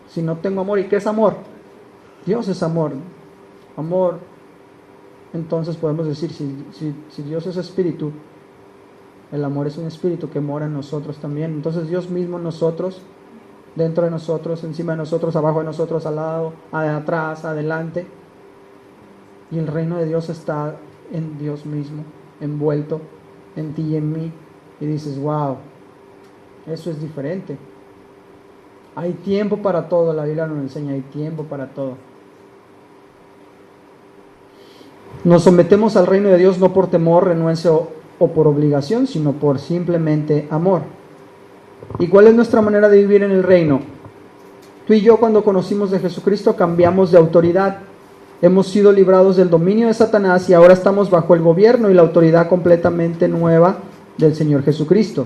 Si no tengo amor, ¿y qué es amor? Dios es amor. Amor. Entonces podemos decir, si Dios es espíritu, el amor es un espíritu que mora en nosotros también. Entonces Dios mismo en nosotros, dentro de nosotros, encima de nosotros, abajo de nosotros, al lado, atrás, adelante. Y el reino de Dios está en Dios mismo, envuelto en ti y en mí. Y dices, wow, eso es diferente. Hay tiempo para todo, la Biblia nos enseña, hay tiempo para todo. Nos sometemos al reino de Dios no por temor, renuencia o por obligación, sino por simplemente amor. ¿Y cuál es nuestra manera de vivir en el reino? Tú y yo, cuando conocimos de Jesucristo, cambiamos de autoridad. Hemos sido librados del dominio de Satanás y ahora estamos bajo el gobierno y la autoridad completamente nueva del Señor Jesucristo.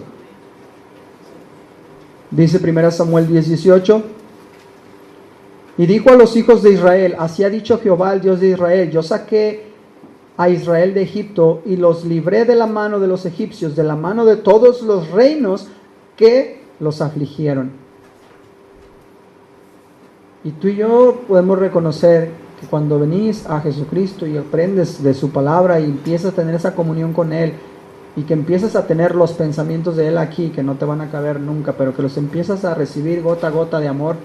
Dice 1 Samuel 10:18: y dijo a los hijos de Israel, así ha dicho Jehová, el Dios de Israel, yo saqué a Israel de Egipto y los libré de la mano de los egipcios, de la mano de todos los reinos que los afligieron. Y tú y yo podemos reconocer que cuando venís a Jesucristo y aprendes de su palabra y empiezas a tener esa comunión con Él, y que empiezas a tener los pensamientos de Él aquí, que no te van a caber nunca, pero que los empiezas a recibir gota a gota de amor,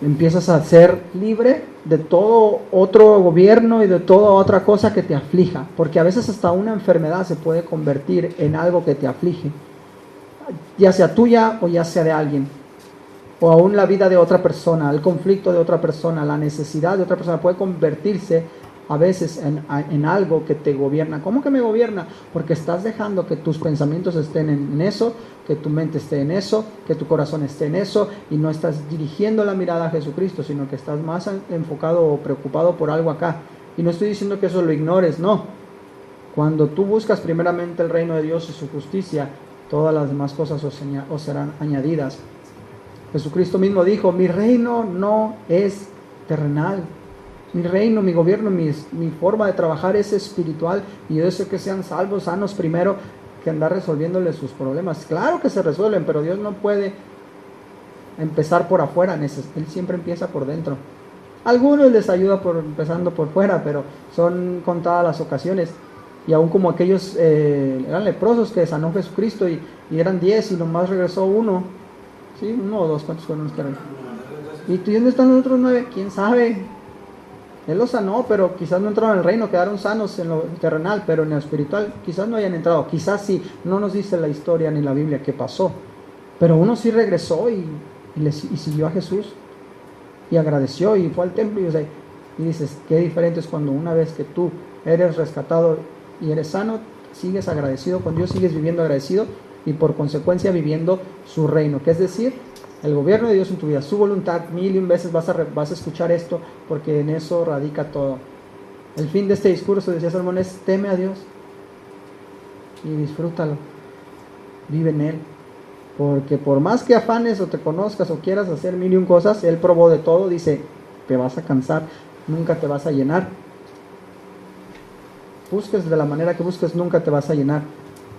empiezas a ser libre de todo otro gobierno y de toda otra cosa que te aflija, porque a veces hasta una enfermedad se puede convertir en algo que te aflige, ya sea tuya o ya sea de alguien, o aún la vida de otra persona, el conflicto de otra persona, la necesidad de otra persona puede convertirse a veces en algo que te gobierna. ¿Cómo que me gobierna? Porque estás dejando que tus pensamientos estén en eso, que tu mente esté en eso, que tu corazón esté en eso, y no estás dirigiendo la mirada a Jesucristo, sino que estás más enfocado o preocupado por algo acá. Y no estoy diciendo que eso lo ignores, no. Cuando tú buscas primeramente el reino de Dios y su justicia, todas las demás cosas os serán añadidas. Jesucristo mismo dijo, mi reino no es terrenal. Mi reino, mi gobierno, mi forma de trabajar es espiritual, y yo deseo que sean salvos, sanos primero, que andar resolviéndole sus problemas. Claro que se resuelven, pero Dios no puede empezar por afuera, Él siempre empieza por dentro. Algunos les ayuda empezando por fuera, pero son contadas las ocasiones. Y aún como aquellos eran leprosos que sanó Jesucristo y eran 10 y nomás regresó uno. ¿Sí? ¿1 o 2? ¿Cuántos fueron los que eran? ¿Y dónde están los otros 9? ¿Quién sabe? Él los sanó, pero quizás no entraron al reino, quedaron sanos en lo terrenal, pero en lo espiritual quizás no hayan entrado. Quizás sí, no nos dice la historia ni la Biblia qué pasó. Pero uno sí regresó y siguió a Jesús y agradeció y fue al templo. Y dices, qué diferente es cuando una vez que tú eres rescatado y eres sano, sigues agradecido con Dios, sigues viviendo agradecido y por consecuencia viviendo su reino, que es decir, el gobierno de Dios en tu vida, su voluntad. 1000 veces vas a escuchar esto, porque en eso radica todo. El fin de este discurso, decía Salomón, es teme a Dios y disfrútalo, vive en Él, porque por más que afanes o te conozcas o quieras hacer 1000 cosas, Él probó de todo. Dice, te vas a cansar, nunca te vas a llenar. Busques de la manera que busques, nunca te vas a llenar.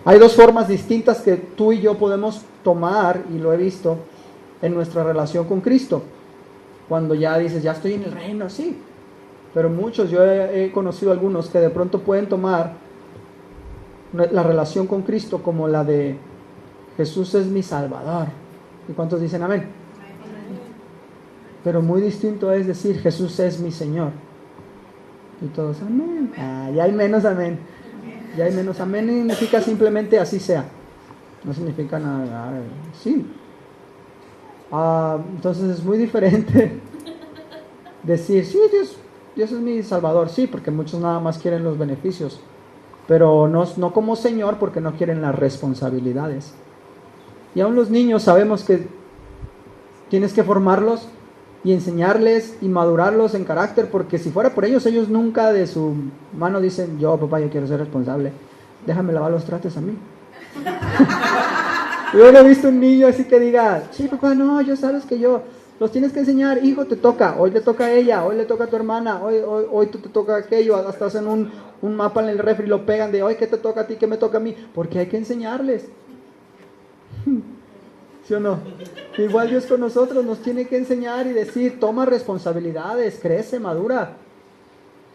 Hay 2 formas distintas que tú y yo podemos tomar, y lo he visto en nuestra relación con Cristo. Cuando ya dices, ya estoy en el reino, sí. Pero muchos, yo he conocido algunos que de pronto pueden tomar la relación con Cristo como la de Jesús es mi Salvador. ¿Y cuántos dicen amén? Pero muy distinto es decir, Jesús es mi Señor. Y todos, amén. Ya hay menos amén. Ya hay menos amén. Significa simplemente así sea. No significa nada. Sí. Entonces es muy diferente decir, sí, Dios es mi Salvador, sí, porque muchos nada más quieren los beneficios, pero no como Señor, porque no quieren las responsabilidades. Y aún los niños sabemos que tienes que formarlos y enseñarles y madurarlos en carácter, porque si fuera por ellos nunca de su mano dicen, yo papá, yo quiero ser responsable, déjame lavar los trastes a mí. Yo no he visto un niño así que diga, sí papá, no, yo sabes que yo, los tienes que enseñar, hijo, te toca, hoy le toca a ella, hoy le toca a tu hermana, hoy tú te toca aquello, hasta hacen un mapa en el refri y lo pegan de, hoy qué te toca a ti, qué me toca a mí, porque hay que enseñarles. ¿Sí o no? Igual Dios con nosotros nos tiene que enseñar y decir, toma responsabilidades, crece, madura.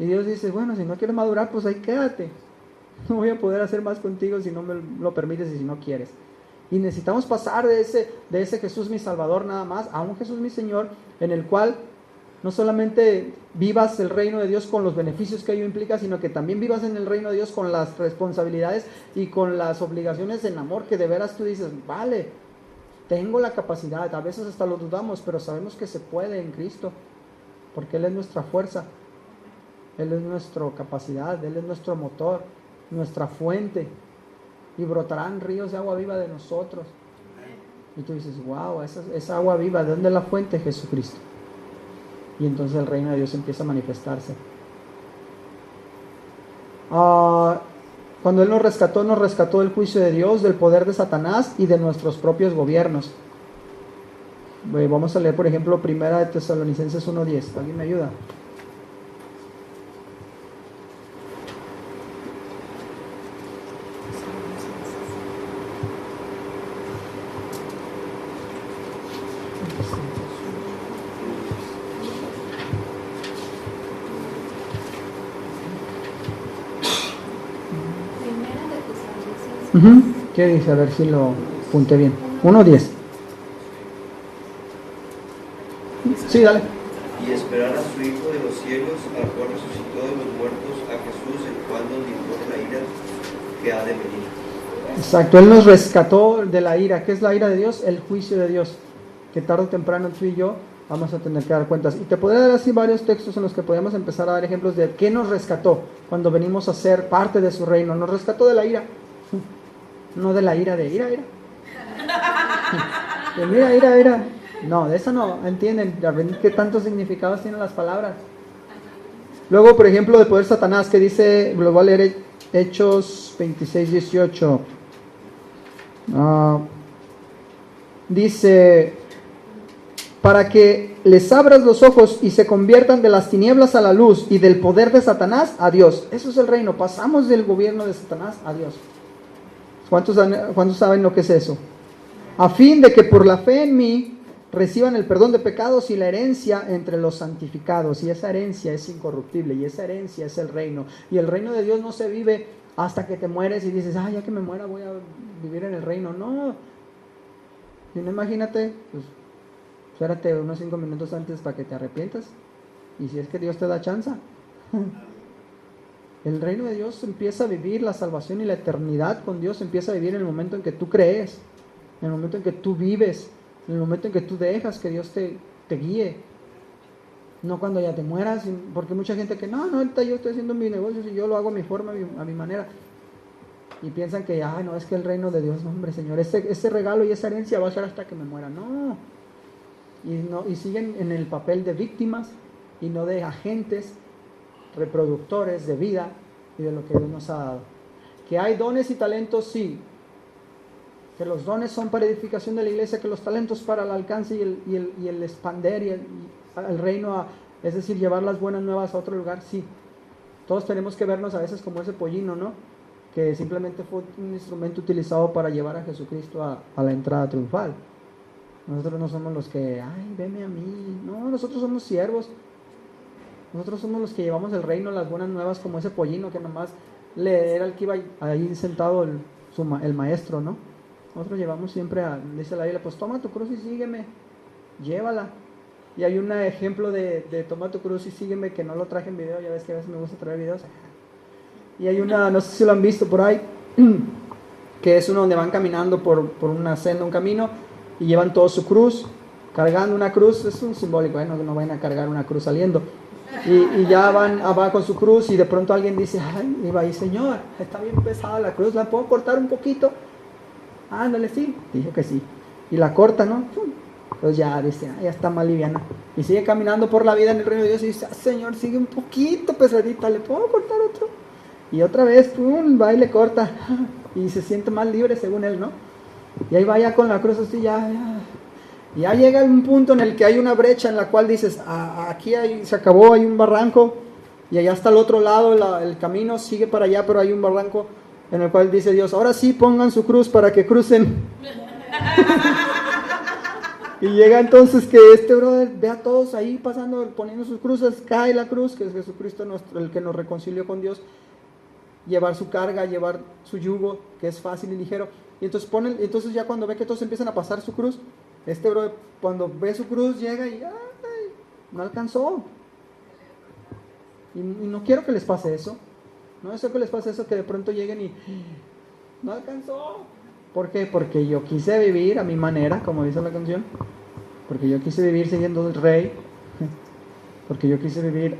Y Dios dice, bueno, si no quieres madurar, pues ahí quédate. No voy a poder hacer más contigo si no me lo permites y si no quieres. Y necesitamos pasar de ese Jesús mi Salvador nada más a un Jesús mi Señor, en el cual no solamente vivas el reino de Dios con los beneficios que ello implica, sino que también vivas en el reino de Dios con las responsabilidades y con las obligaciones en amor, que de veras tú dices, vale, tengo la capacidad. A veces hasta lo dudamos, pero sabemos que se puede en Cristo, porque Él es nuestra fuerza, Él es nuestra capacidad, Él es nuestro motor, nuestra fuente, y brotarán ríos de agua viva de nosotros. Y tú dices, wow, esa agua viva, ¿de dónde es la fuente? Jesucristo. Y entonces el reino de Dios empieza a manifestarse. Cuando Él nos rescató del juicio de Dios, del poder de Satanás y de nuestros propios gobiernos. Vamos a leer, por ejemplo, 1 Tesalonicenses 1:10. ¿Alguien me ayuda? ¿Qué dice? A ver si lo apunté bien. 1:10. Sí, dale. Y esperar a su Hijo de los cielos, al cual resucitó de los muertos, a Jesús, el cual nos libró de la ira que ha de venir. Exacto, Él nos rescató de la ira. ¿Qué es la ira de Dios? El juicio de Dios, que tarde o temprano tú y yo vamos a tener que dar cuentas. Y te podría dar así varios textos en los que podemos empezar a dar ejemplos de qué nos rescató cuando venimos a ser parte de su reino. Nos rescató de la ira, no de la ira de ira. De mira, ira. No, de eso no, ¿entienden? Ya ven qué tantos significados tienen las palabras. Luego, por ejemplo, de poder Satanás, que dice, lo voy a leer Hechos 26:18. Dice, para que les abras los ojos y se conviertan de las tinieblas a la luz y del poder de Satanás a Dios. Eso es el reino, pasamos del gobierno de Satanás a Dios. ¿Cuántos saben lo que es eso? A fin de que por la fe en mí reciban el perdón de pecados y la herencia entre los santificados. Y esa herencia es incorruptible, y esa herencia es el reino. Y el reino de Dios no se vive hasta que te mueres y dices, ya que me muera voy a vivir en el reino. No. Si no, imagínate, pues espérate unos 5 minutos antes para que te arrepientas. Y si es que Dios te da chance. El reino de Dios empieza a vivir, la salvación y la eternidad con Dios empieza a vivir en el momento en que tú crees, en el momento en que tú vives, en el momento en que tú dejas que Dios te guíe. No cuando ya te mueras, porque mucha gente que no, ahorita yo estoy haciendo mis negocios y yo lo hago a mi forma, a mi manera. Y piensan que, no, es que el reino de Dios, no, hombre, Señor, ese regalo y esa herencia va a ser hasta que me muera. No. Y siguen en el papel de víctimas y no de agentes reproductores de vida y de lo que Dios nos ha dado. Que hay dones y talentos, sí. Que los dones son para edificación de la iglesia, que los talentos para el alcance y el expander y el reino, es decir, llevar las buenas nuevas a otro lugar, sí. Todos tenemos que vernos a veces como ese pollino, ¿no? Que simplemente fue un instrumento utilizado para llevar a Jesucristo a la entrada triunfal. Nosotros no somos los que, veme a mí. No, nosotros somos siervos. Nosotros somos los que llevamos el reino, las buenas nuevas, como ese pollino que nomás era el que iba ahí sentado el maestro, ¿no? Nosotros llevamos siempre dice la Biblia, pues toma tu cruz y sígueme, llévala. Y hay un ejemplo de toma tu cruz y sígueme, que no lo traje en video, ya ves que a veces me gusta traer videos. Y hay una, no sé si lo han visto por ahí, que es uno donde van caminando por una senda, un camino, y llevan toda su cruz, cargando una cruz. Es un simbólico, no vayan a cargar una cruz saliendo. Y ya van con su cruz y de pronto alguien dice, y va ahí, Señor, está bien pesada la cruz, ¿la puedo cortar un poquito? Ándale, sí, dijo que sí. Y la corta, ¿no? Pues ya dice, ya está más liviana. Y sigue caminando por la vida en el reino de Dios y dice, Señor, sigue un poquito pesadita, ¿le puedo cortar otro? Y otra vez, va y le corta. Y se siente más libre según él, ¿no? Y ahí va ya con la cruz así, ya llega un punto en el que hay una brecha en la cual dices, aquí se acabó, hay un barranco, y allá está al otro lado, el camino sigue para allá, pero hay un barranco en el cual dice Dios, ahora sí pongan su cruz para que crucen. Y llega entonces que este brother ve a todos ahí pasando, poniendo sus cruces, cae la cruz, que es Jesucristo el que nos reconcilió con Dios, llevar su carga, llevar su yugo, que es fácil y ligero. Y entonces ya cuando ve que todos empiezan a pasar su cruz, este brother cuando ve su cruz llega y no alcanzó. Y no quiero que les pase eso. No deseo que les pase eso, que de pronto lleguen y no alcanzó. ¿Por qué? Porque yo quise vivir a mi manera, como dice la canción. Porque yo quise vivir siguiendo al rey. Porque yo quise vivir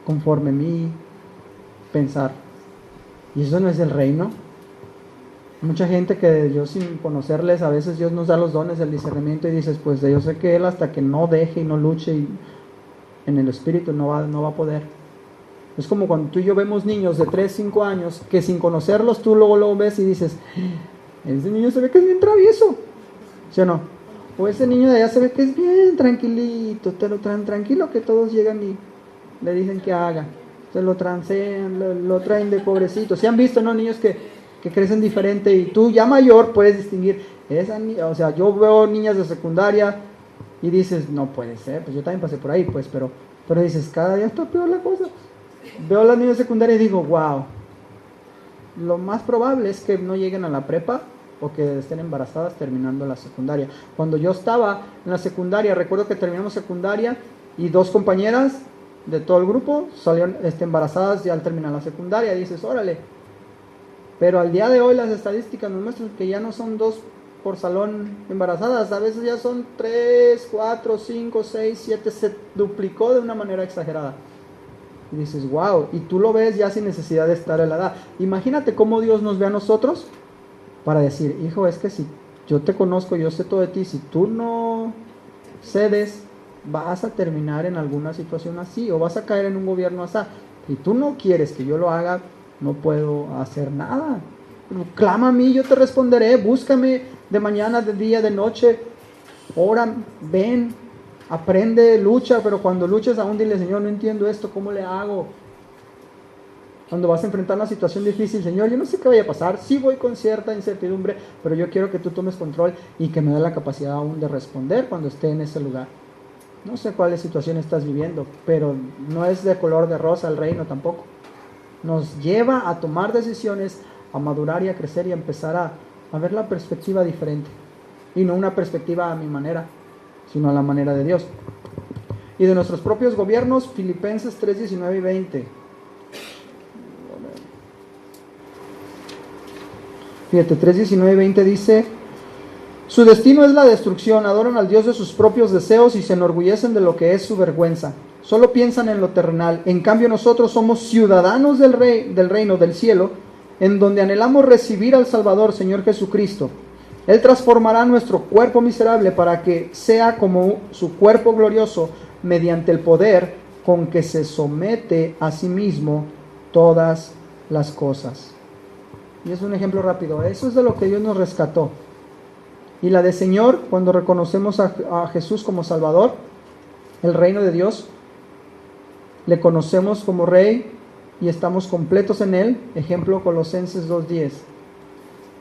conforme mi pensar. Y eso no es el reino. Mucha gente que yo sin conocerles, a veces Dios nos da los dones del discernimiento y dices, pues yo sé que Él hasta que no deje y no luche en el espíritu no va a poder. Es como cuando tú y yo vemos niños de 3, 5 años que sin conocerlos tú luego ves y dices, ese niño se ve que es bien travieso, ¿sí o no? O ese niño de allá se ve que es bien tranquilito, te lo traen tranquilo, que todos llegan y le dicen que haga, se lo transean, lo traen de pobrecito. ¿Sí han visto, no? Niños que crecen diferente y tú ya mayor puedes distinguir o sea, yo veo niñas de secundaria y dices, no puede ser, pues yo también pasé por ahí, pues, pero dices, cada día está peor la cosa. Veo a las niñas de secundaria y digo, wow, lo más probable es que no lleguen a la prepa o que estén embarazadas terminando la secundaria. Cuando yo estaba en la secundaria, recuerdo que terminamos secundaria y 2 compañeras de todo el grupo salieron embarazadas ya al terminar la secundaria. Dices, órale. Pero al día de hoy las estadísticas nos muestran que ya no son 2 por salón embarazadas, a veces ya son 3, 4, 5, 6, 7, se duplicó de una manera exagerada. Y dices, wow, y tú lo ves ya sin necesidad de estar a la edad. Imagínate cómo Dios nos ve a nosotros para decir, hijo, es que si yo te conozco, yo sé todo de ti, si tú no cedes, vas a terminar en alguna situación así, o vas a caer en un gobierno así. Si tú no quieres que yo lo haga, no puedo hacer nada. Clama a mí, yo te responderé, búscame de mañana, de día, de noche, ora, ven, aprende, lucha, pero cuando luches aún dile, Señor, no entiendo esto, ¿cómo le hago? Cuando vas a enfrentar una situación difícil, Señor, yo no sé qué vaya a pasar, sí voy con cierta incertidumbre, pero yo quiero que tú tomes control y que me dé la capacidad aún de responder cuando esté en ese lugar. No sé cuál situación estás viviendo, pero no es de color de rosa el reino tampoco. Nos lleva a tomar decisiones, a madurar y a crecer y a empezar a ver la perspectiva diferente. Y no una perspectiva a mi manera, sino a la manera de Dios. Y de nuestros propios gobiernos, Filipenses 3, 19 y 20. Fíjate, 3, 19 y 20 dice: su destino es la destrucción, adoran al Dios de sus propios deseos y se enorgullecen de lo que es su vergüenza. Solo piensan en lo terrenal. En cambio nosotros somos ciudadanos del reino del cielo, en donde anhelamos recibir al Salvador, Señor Jesucristo. Él transformará nuestro cuerpo miserable para que sea como su cuerpo glorioso, mediante el poder con que se somete a sí mismo todas las cosas. Y es un ejemplo rápido. Eso es de lo que Dios nos rescató. Y la de Señor, cuando reconocemos a Jesús como Salvador, el reino de Dios, le conocemos como Rey y estamos completos en Él. Ejemplo, Colosenses 2:10.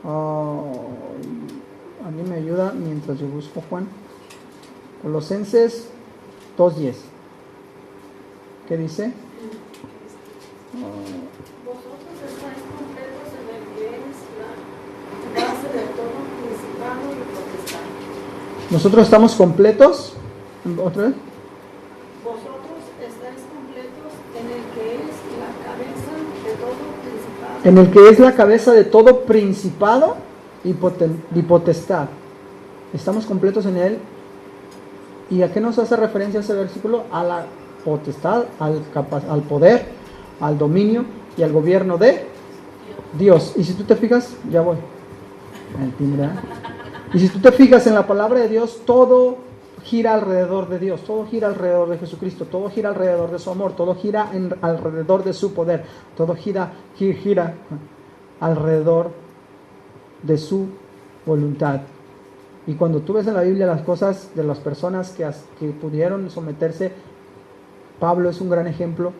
A mí me ayuda mientras yo busco, Juan. Colosenses 2:10. ¿Qué dice? Vosotros estáis completos en el que es la base de todo principado y potestad. Nosotros estamos completos. ¿Otra vez? Vosotros estáis completos en el que es la cabeza de todo principado. En el que es la cabeza de todo principado y potestad. Estamos completos en Él. ¿Y a qué nos hace referencia ese versículo? A la potestad, al poder, al dominio y al gobierno de Dios. Y si tú te fijas, ya voy. El timbre, ¿eh? Y si tú te fijas en la palabra de Dios, todo gira alrededor de Dios, todo gira alrededor de Jesucristo, todo gira alrededor de su amor, todo gira alrededor de su poder, todo gira alrededor de su voluntad. Y cuando tú ves en la Biblia las cosas de las personas que pudieron someterse, Pablo es un gran ejemplo,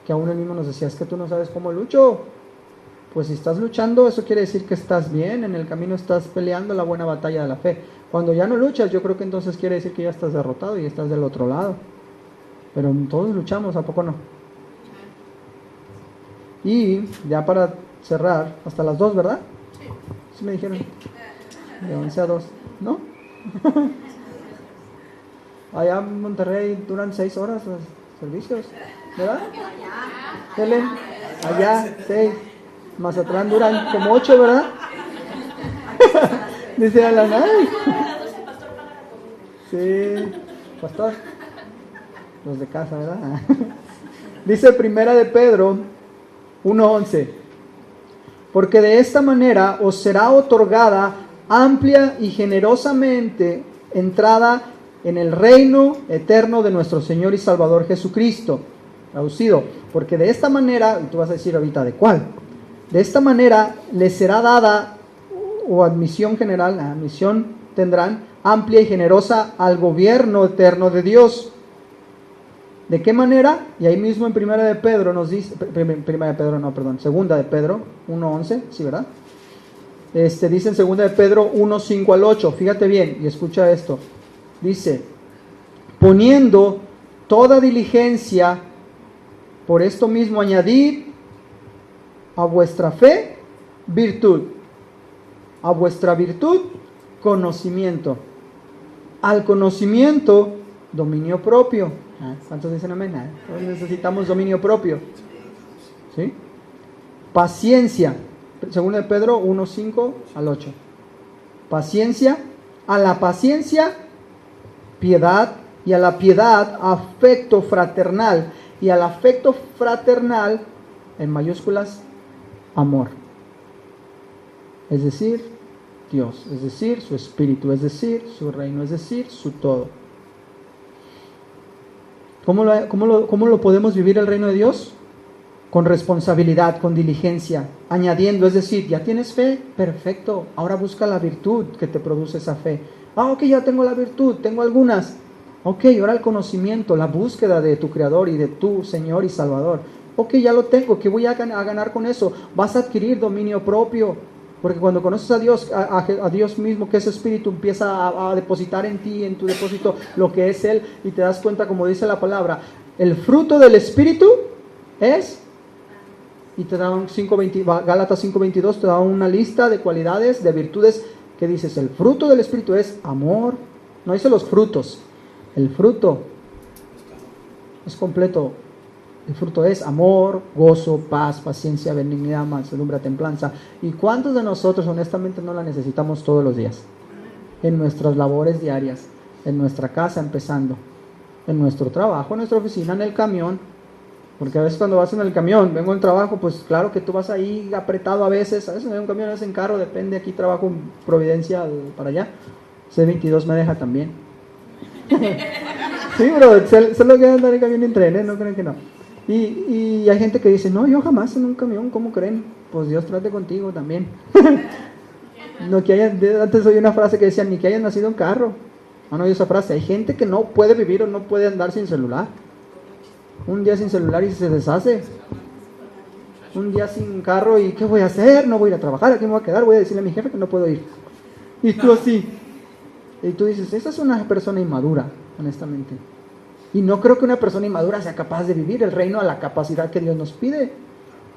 que aún él mismo nos decía, es que tú no sabes cómo lucho. Pues si estás luchando, eso quiere decir que estás bien, en el camino estás peleando la buena batalla de la fe. Cuando ya no luchas, yo creo que entonces quiere decir que ya estás derrotado y estás del otro lado. Pero todos luchamos, ¿a poco no? Y ya para cerrar, hasta las 2, ¿verdad? Sí me dijeron. De 11 a 2, ¿no? Allá en Monterrey duran 6 horas los servicios, ¿verdad? Helen, allá 6. Mazatlán duran como 8, ¿verdad? Dice Alan, ¡ay! Sí, pastor. Los de casa, ¿verdad? Dice Primera de Pedro 1:11. Porque de esta manera os será otorgada amplia y generosamente entrada en el reino eterno de nuestro Señor y Salvador Jesucristo. Traducido, porque de esta manera, y tú vas a decir ahorita, ¿de cuál? De esta manera les será dada, o admisión general, admisión tendrán, amplia y generosa al gobierno eterno de Dios. ¿De qué manera? Y ahí mismo en Segunda de Pedro 1:11, ¿sí, verdad? Dice en Segunda de Pedro 1:5 al 8, fíjate bien y escucha esto. Dice, poniendo toda diligencia, por esto mismo añadid a vuestra fe virtud. A vuestra virtud, conocimiento. Al conocimiento, dominio propio. ¿Cuántos dicen amén? Todos necesitamos dominio propio. ¿Sí? Paciencia. Según de Pedro 1:5 al 8. Paciencia. A la paciencia, piedad. Y a la piedad, afecto fraternal. Y al afecto fraternal, en mayúsculas, amor. Es decir, Dios. Es decir, su espíritu. Es decir, su reino. Es decir, su todo. ¿Cómo lo podemos vivir el reino de Dios? Con responsabilidad, con diligencia, añadiendo, es decir, ¿ya tienes fe? Perfecto, ahora busca la virtud que te produce esa fe. Ok, ya tengo la virtud, tengo algunas. Ok, ahora el conocimiento, la búsqueda de tu Creador y de tu Señor y Salvador. Ok, ya lo tengo, ¿qué voy a ganar con eso? Vas a adquirir dominio propio, porque cuando conoces a Dios, a Dios mismo, que es Espíritu, empieza a depositar en ti, en tu depósito, lo que es Él, y te das cuenta, como dice la palabra, el fruto del Espíritu es... Y te da un Gálatas 5:22 te da una lista de cualidades, de virtudes, que dices, el fruto del Espíritu es amor. No dice los frutos, el fruto es completo. El fruto es amor, gozo, paz, paciencia, benignidad, mansedumbre, templanza. ¿Y cuántos de nosotros honestamente no la necesitamos todos los días? En nuestras labores diarias, en nuestra casa empezando, en nuestro trabajo, en nuestra oficina, en el camión. Porque a veces cuando vas en el camión, vengo al trabajo, pues claro que tú vas ahí apretado a veces en un camión, a veces en carro, depende, aquí trabajo en Providencia para allá, C22 me deja también. Sí, bro, solo quiero andar en camión y en tren, no creen que no. Y hay gente que dice, no, yo jamás en un camión, ¿cómo creen? Pues Dios trate contigo también. No, antes oí una frase que decía, ni que hayan nacido en carro. No oí esa frase, hay gente que no puede vivir o no puede andar sin celular. Un día sin celular y se deshace. Un día sin carro y ¿qué voy a hacer? No voy a ir a trabajar, aquí me voy a quedar, voy a decirle a mi jefe que no puedo ir. Y tú así. Y tú dices, esa es una persona inmadura, honestamente. Y no creo que una persona inmadura sea capaz de vivir el reino a la capacidad que Dios nos pide.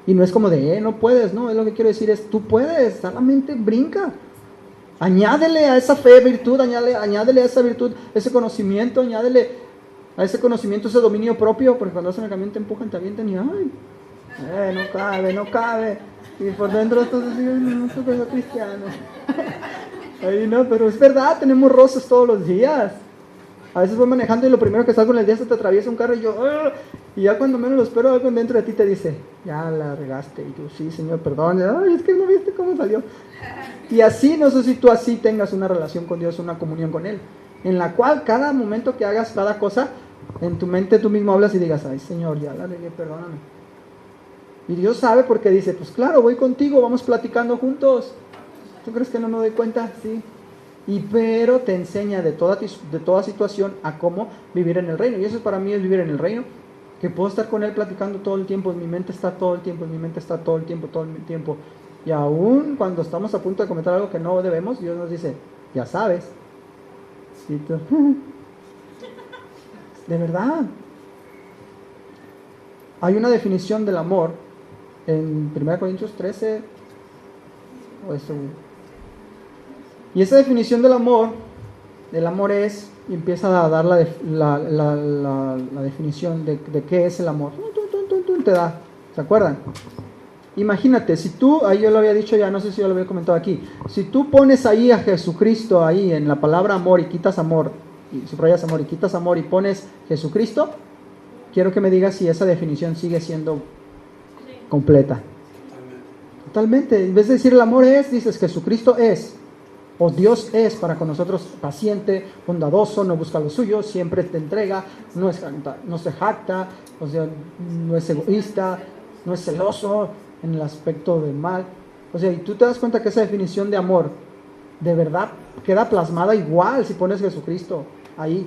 Y no es como de, no puedes, no, es lo que quiero decir es, tú puedes, solamente brinca. Añádele a esa fe virtud, añádele a esa virtud, ese conocimiento, añádele a ese conocimiento, ese dominio propio, porque cuando vas en el camión te empujan, te avientan y ¡ay! No cabe. Y por dentro estás así, no soy cristiano. Ay, no, pero es verdad, tenemos roces todos los días. A veces voy manejando y lo primero que salgo en el día se te atraviesa un carro y yo, ¡ah! Y ya cuando menos lo espero, algo dentro de ti te dice, ya la regaste. Y tú, sí, Señor, perdón. Ay, es que no viste cómo salió. Y así, no sé si tú así tengas una relación con Dios, una comunión con Él, en la cual cada momento que hagas cada cosa, en tu mente tú mismo hablas y digas, ay Señor, ya la regué, perdóname. Y Dios sabe porque dice, pues claro, voy contigo, vamos platicando juntos. ¿Tú crees que no me doy cuenta? Sí. Pero te enseña de toda situación a cómo vivir en el reino. Y eso para mí es vivir en el reino, que puedo estar con Él platicando todo el tiempo, en mi mente está todo el tiempo, todo el tiempo. Y aún cuando estamos a punto de cometer algo que no debemos, Dios nos dice, ya sabes. Y tú, de verdad. Hay una definición del amor en 1 Corintios 13. Y esa definición del amor es, y empieza a dar la definición de qué es el amor. Te da, ¿se acuerdan? Imagínate, si tú, ahí yo lo había dicho ya, no sé si yo lo había comentado aquí, si tú pones ahí a Jesucristo ahí en la palabra amor y quitas amor, y subrayas amor y quitas amor y pones Jesucristo, quiero que me digas si esa definición sigue siendo completa. Totalmente. En vez de decir el amor es, dices Jesucristo es, o Dios es para con nosotros paciente, bondadoso, no busca lo suyo, siempre te entrega, no se jacta, o sea, no es egoísta, no es celoso en el aspecto del mal. O sea, y tú te das cuenta que esa definición de amor de verdad queda plasmada igual si pones Jesucristo ahí.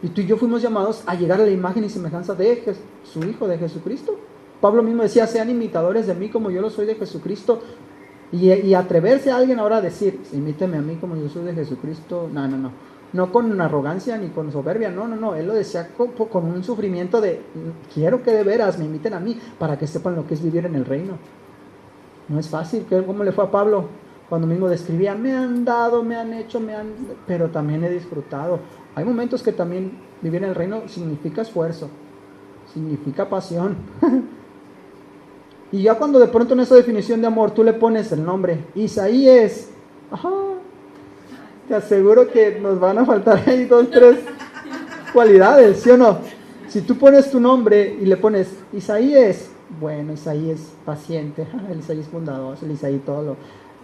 Y tú y yo fuimos llamados a llegar a la imagen y semejanza de su Hijo, de Jesucristo. Pablo mismo decía, sean imitadores de mí como yo lo soy de Jesucristo. Y atreverse a alguien ahora a decir, imíteme a mí como yo soy de Jesucristo, no con arrogancia ni con soberbia, no, él lo decía con un sufrimiento de, quiero que de veras me imiten a mí, para que sepan lo que es vivir en el reino. No es fácil. ¿Cómo le fue a Pablo? Cuando mismo describía, me han dado, me han hecho, pero también he disfrutado. Hay momentos que también vivir en el reino significa esfuerzo, significa pasión. Y ya cuando de pronto en esa definición de amor tú le pones el nombre Isaías, ajá, te aseguro que nos van a faltar ahí 2, 3 cualidades, ¿sí o no? Si tú pones tu nombre y le pones Isaías, bueno, Isaías paciente, el Isaías bondadoso, el Isaías todo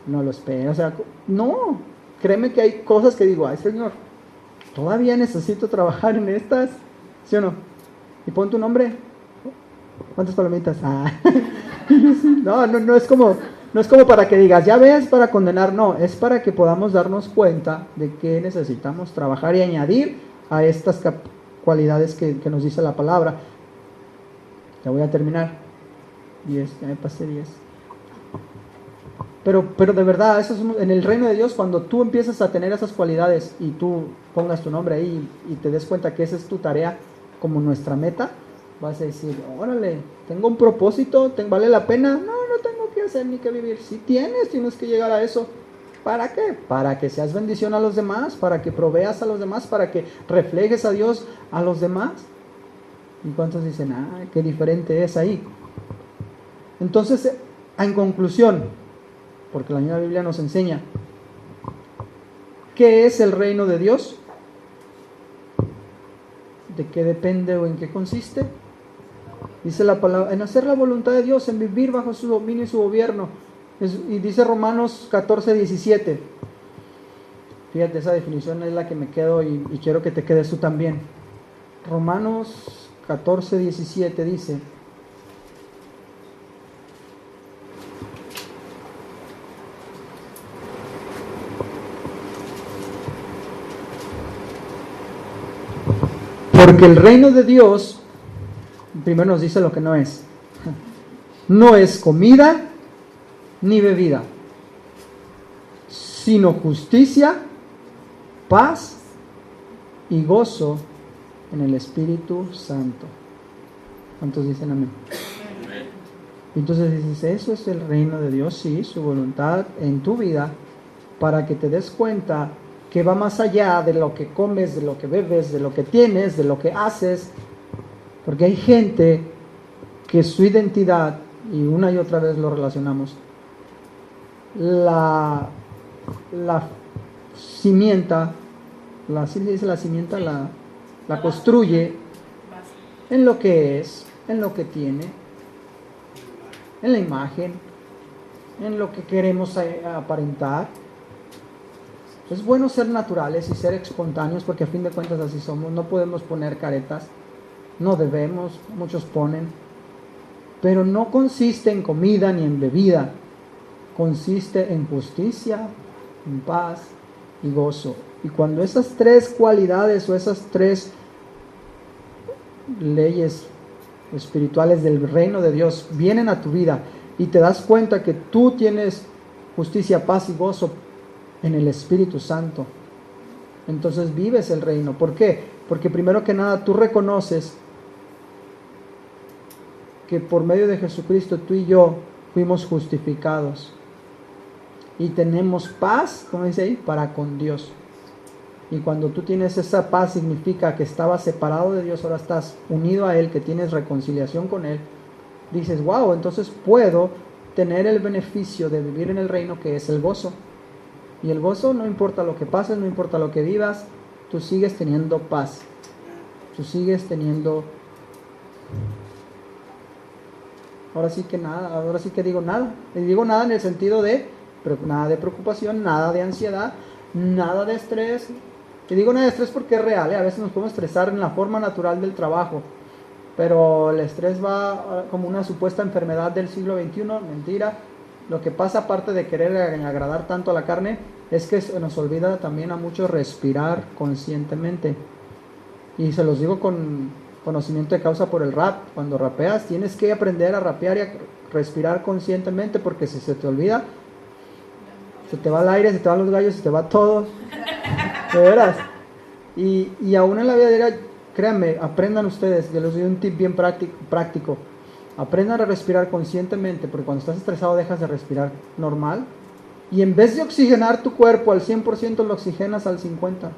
no lo espera. O sea, no, créeme que hay cosas que digo, ay Señor, todavía necesito trabajar en estas, ¿sí o no? Y pon tu nombre. ¿Cuántas palomitas? Ah. No es como para que digas, ya ves, para condenar, no, es para que podamos darnos cuenta de que necesitamos trabajar y añadir a estas cualidades que nos dice la palabra. Ya voy a terminar. 10, ya me pasé 10. Pero de verdad, eso es en el reino de Dios, cuando tú empiezas a tener esas cualidades y tú pongas tu nombre ahí y te des cuenta que esa es tu tarea como nuestra meta, vas a decir, órale, tengo un propósito, ¿vale la pena? No tengo que hacer ni que vivir. Si tienes que llegar a eso. ¿Para qué? Para que seas bendición a los demás, para que proveas a los demás, para que reflejes a Dios a los demás. ¿Y cuántos dicen, qué diferente es ahí? Entonces, en conclusión, porque la misma Biblia nos enseña, ¿qué es el reino de Dios? ¿De qué depende o en qué consiste? Dice la palabra, en hacer la voluntad de Dios, en vivir bajo su dominio y su gobierno. Y dice Romanos 14:17. Fíjate, esa definición es la que me quedo y quiero que te quedes tú también. Romanos 14:17 dice, porque el reino de Dios, primero nos dice lo que no es. No es comida ni bebida, sino justicia, paz y gozo en el Espíritu Santo. ¿Cuántos dicen amén? Entonces dices, eso es el reino de Dios, sí, su voluntad en tu vida, para que te des cuenta que va más allá de lo que comes, de lo que bebes, de lo que tienes, de lo que haces, porque hay gente que su identidad, y una y otra vez lo relacionamos, la cimienta, ¿sí se dice la cimienta? La construye en lo que es, en lo que tiene, en la imagen, en lo que queremos aparentar. Es bueno ser naturales y ser espontáneos, porque a fin de cuentas así somos. No podemos poner caretas, no debemos, muchos ponen, pero no consiste en comida ni en bebida, consiste en justicia, en paz y gozo. Y cuando esas 3 cualidades o esas 3 leyes espirituales del reino de Dios vienen a tu vida y te das cuenta que tú tienes justicia, paz y gozo en el Espíritu Santo, entonces vives el reino. ¿Por qué? Porque primero que nada tú reconoces que por medio de Jesucristo tú y yo fuimos justificados y tenemos paz, como dice ahí, para con Dios. Y cuando tú tienes esa paz, significa que estabas separado de Dios, ahora estás unido a Él, que tienes reconciliación con Él. Dices, wow, entonces puedo tener el beneficio de vivir en el reino, que es el gozo. Y el gozo, no importa lo que pases, no importa lo que vivas, tú sigues teniendo paz. Tú sigues teniendo... Ahora sí que digo nada. Y digo nada en el sentido de nada de preocupación, nada de ansiedad, nada de estrés. Y digo nada de estrés porque es real, A veces nos podemos estresar en la forma natural del trabajo, pero el estrés va como una supuesta enfermedad del siglo XXI, mentira. Lo que pasa, aparte de querer agradar tanto a la carne, es que se nos olvida también a muchos respirar conscientemente. Y se los digo con conocimiento de causa por el rap. Cuando rapeas tienes que aprender a rapear y a respirar conscientemente, porque si se te olvida, se te va el aire, se te van los gallos, se te va todo. De veras. Y aún en la vida diaria, créanme, aprendan ustedes, yo les doy un tip bien práctico. Aprendan a respirar conscientemente, porque cuando estás estresado dejas de respirar normal. Y en vez de oxigenar tu cuerpo al 100%, lo oxigenas al 50%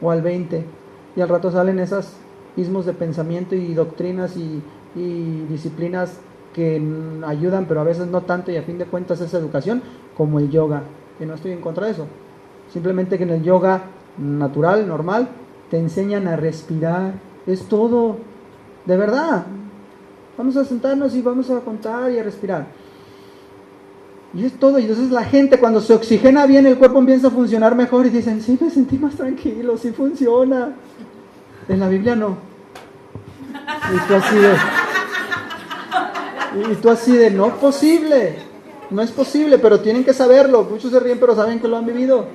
o al 20%. Y al rato salen esos ismos de pensamiento y doctrinas y disciplinas que ayudan, pero a veces no tanto, y a fin de cuentas es educación, como el yoga. Y no estoy en contra de eso. Simplemente que en el yoga natural, normal, te enseñan a respirar. Es todo. De verdad. Vamos a sentarnos y vamos a contar y a respirar. Y es todo. Y entonces la gente, cuando se oxigena bien, el cuerpo empieza a funcionar mejor y dicen, sí, me sentí más tranquilo, sí funciona. En la Biblia no. Y tú así de, no es posible. No es posible, pero tienen que saberlo. Muchos se ríen, pero saben que lo han vivido.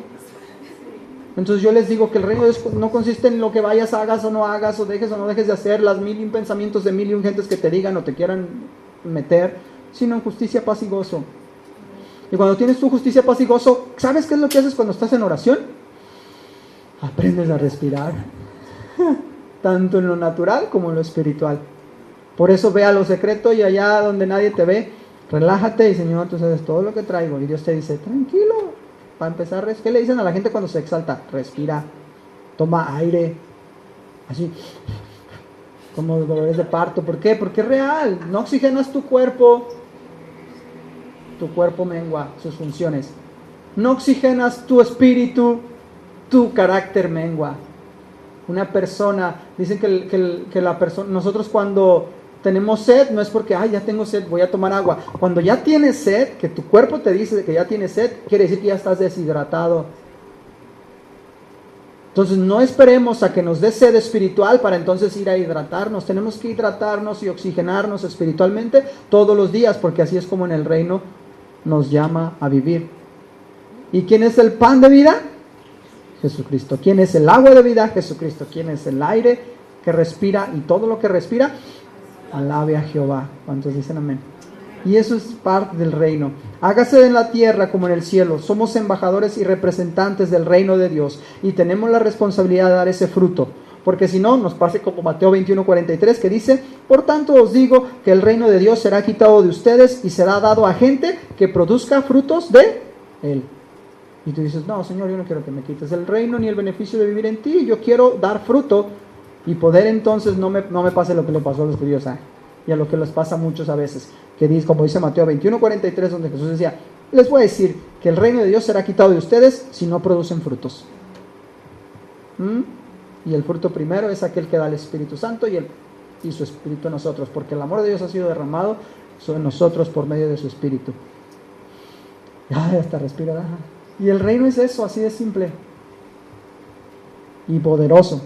Entonces yo les digo que el reino de Dios no consiste en lo que vayas, hagas o no hagas, o no dejes de hacer, las 1000 pensamientos de 1000 gentes que te digan o te quieran meter, sino en justicia, paz y gozo. Y cuando tienes tu justicia, paz y gozo, ¿sabes qué es lo que haces cuando estás en oración? Aprendes a respirar, tanto en lo natural como en lo espiritual. Por eso ve a lo secreto y allá donde nadie te ve, relájate y Señor, tú sabes todo lo que traigo. Y Dios te dice, tranquilo. Para empezar, ¿qué le dicen a la gente cuando se exalta? Respira, toma aire, así, como dolores de parto. ¿Por qué? Porque es real. No oxigenas tu cuerpo mengua sus funciones. No oxigenas tu espíritu, tu carácter mengua. Una persona, dicen que la persona, nosotros cuando tenemos sed, no es porque, ya tengo sed, voy a tomar agua. Cuando ya tienes sed, que tu cuerpo te dice que ya tienes sed, quiere decir que ya estás deshidratado. Entonces no esperemos a que nos dé sed espiritual para entonces ir a hidratarnos. Tenemos que hidratarnos y oxigenarnos espiritualmente todos los días, porque así es como en el reino nos llama a vivir. ¿Y quién es el pan de vida? Jesucristo. ¿Quién es el agua de vida? Jesucristo. ¿Quién es el aire que respira y todo lo que respira? Alabe a Jehová. ¿Cuántos dicen amén? Y eso es parte del reino. Hágase en la tierra como en el cielo. Somos embajadores y representantes del reino de Dios y tenemos la responsabilidad de dar ese fruto. Porque si no, nos pase como Mateo 21:43, que dice, por tanto os digo que el reino de Dios será quitado de ustedes y será dado a gente que produzca frutos de él. Y tú dices, no, Señor, yo no quiero que me quites el reino ni el beneficio de vivir en ti. Yo quiero dar fruto y poder entonces no me pase lo que le pasó a los judíos y a lo que les pasa a muchos a veces. Que dice, como dice Mateo 21:43, donde Jesús decía, les voy a decir que el reino de Dios será quitado de ustedes si no producen frutos. Y el fruto primero es aquel que da el Espíritu Santo y su Espíritu en nosotros, porque el amor de Dios ha sido derramado sobre nosotros por medio de su Espíritu. Hasta respirar. Y el reino es eso, así de simple y poderoso.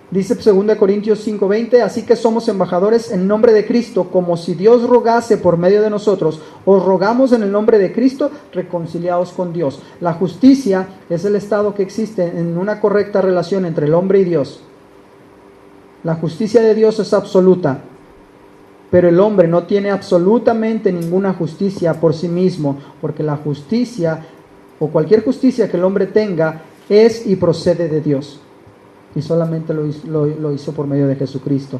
Dice 2 Corintios 5:20, así que somos embajadores en nombre de Cristo, como si Dios rogase por medio de nosotros. Os rogamos en el nombre de Cristo, reconciliados con Dios. La justicia es el estado que existe en una correcta relación entre el hombre y Dios. La justicia de Dios es absoluta, pero el hombre no tiene absolutamente ninguna justicia por sí mismo, porque la justicia o cualquier justicia que el hombre tenga es y procede de Dios. Y solamente lo hizo por medio de Jesucristo.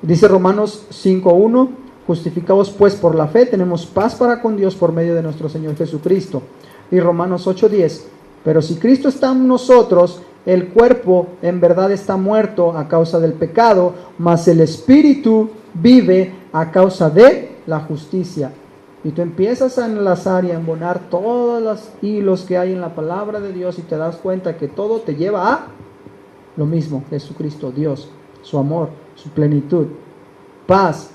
Dice Romanos 5:1, justificados pues por la fe, tenemos paz para con Dios por medio de nuestro Señor Jesucristo. Y Romanos 8:10, pero si Cristo está en nosotros, el cuerpo en verdad está muerto a causa del pecado, mas el espíritu vive a causa de la justicia. Y tú empiezas a enlazar y a embonar todos los hilos que hay en la palabra de Dios y te das cuenta que todo te lleva a lo mismo, Jesucristo, Dios, su amor, su plenitud, paz,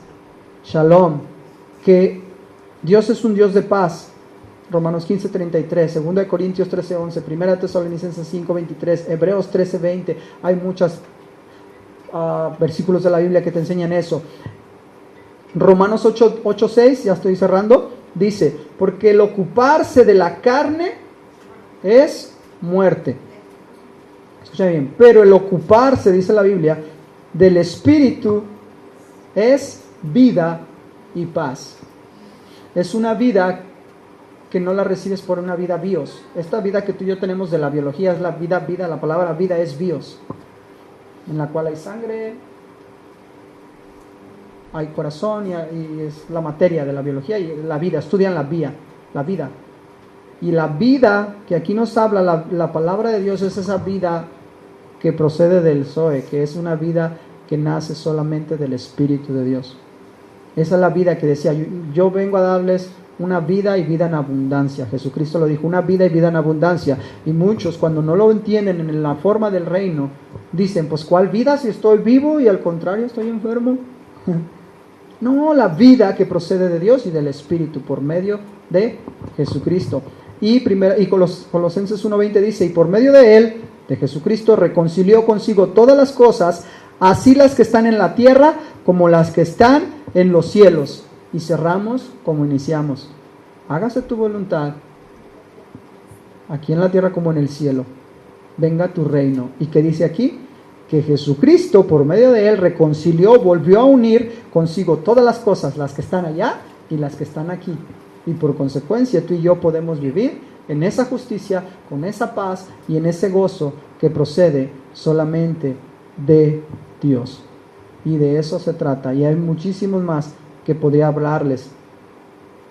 shalom, que Dios es un Dios de paz. Romanos 15:33, 2 Corintios 13:11, 1 Tesalonicenses 5:23, Hebreos 13:20, hay muchos versículos de la Biblia que te enseñan eso. Romanos 8:6, ya estoy cerrando, dice, porque el ocuparse de la carne es muerte. Escucha bien, pero el ocuparse, dice la Biblia, del Espíritu es vida y paz. Es una vida que no la recibes por una vida bios. Esta vida que tú y yo tenemos de la biología es la vida, la palabra vida es bios, en la cual hay sangre, hay corazón y es la materia de la biología y la vida, estudian la vida. Y la vida que aquí nos habla, la palabra de Dios es esa vida que procede del Zoe, que es una vida que nace solamente del Espíritu de Dios. Esa es la vida que decía, yo vengo a darles una vida y vida en abundancia. Jesucristo lo dijo, una vida y vida en abundancia. Y muchos cuando no lo entienden en la forma del reino, dicen, pues ¿cuál vida si estoy vivo y al contrario estoy enfermo? No, la vida que procede de Dios y del Espíritu por medio de Jesucristo. Y Colosenses 1:20 dice, y por medio de Él, de Jesucristo, reconcilió consigo todas las cosas, así las que están en la tierra como las que están en los cielos. Y cerramos como iniciamos. Hágase tu voluntad, aquí en la tierra como en el cielo. Venga tu reino. ¿Y qué dice aquí? Que Jesucristo, por medio de Él, reconcilió, volvió a unir consigo todas las cosas, las que están allá y las que están aquí. Y por consecuencia, tú y yo podemos vivir en esa justicia, con esa paz y en ese gozo que procede solamente de Dios. Y de eso se trata. Y hay muchísimos más que podría hablarles.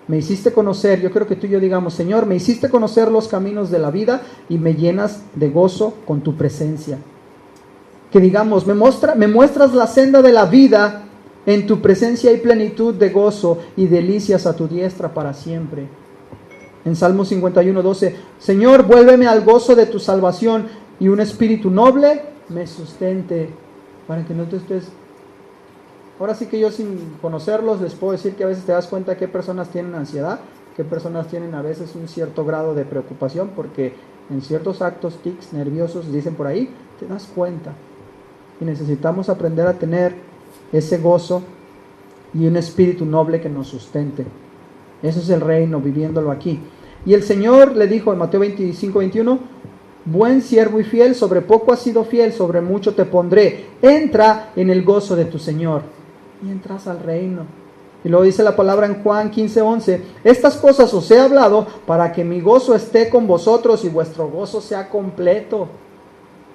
Me hiciste conocer, yo creo que tú y yo digamos, Señor, me hiciste conocer los caminos de la vida y me llenas de gozo con tu presencia. Que digamos, me muestras la senda de la vida, en tu presencia hay plenitud de gozo y delicias a tu diestra para siempre. En Salmo 51:12, Señor, vuélveme al gozo de tu salvación y un espíritu noble me sustente, para que no te estés... Ahora sí que yo sin conocerlos les puedo decir que a veces te das cuenta qué personas tienen ansiedad, qué personas tienen a veces un cierto grado de preocupación, porque en ciertos actos, tics, nerviosos, dicen por ahí, te das cuenta. Y necesitamos aprender a tener ese gozo y un espíritu noble que nos sustente. Eso es el reino, viviéndolo aquí. Y el Señor le dijo en Mateo 25:21, buen siervo y fiel, sobre poco has sido fiel, sobre mucho te pondré. Entra en el gozo de tu Señor. Y entras al reino. Y luego dice la palabra en Juan 15:11, estas cosas os he hablado para que mi gozo esté con vosotros y vuestro gozo sea completo.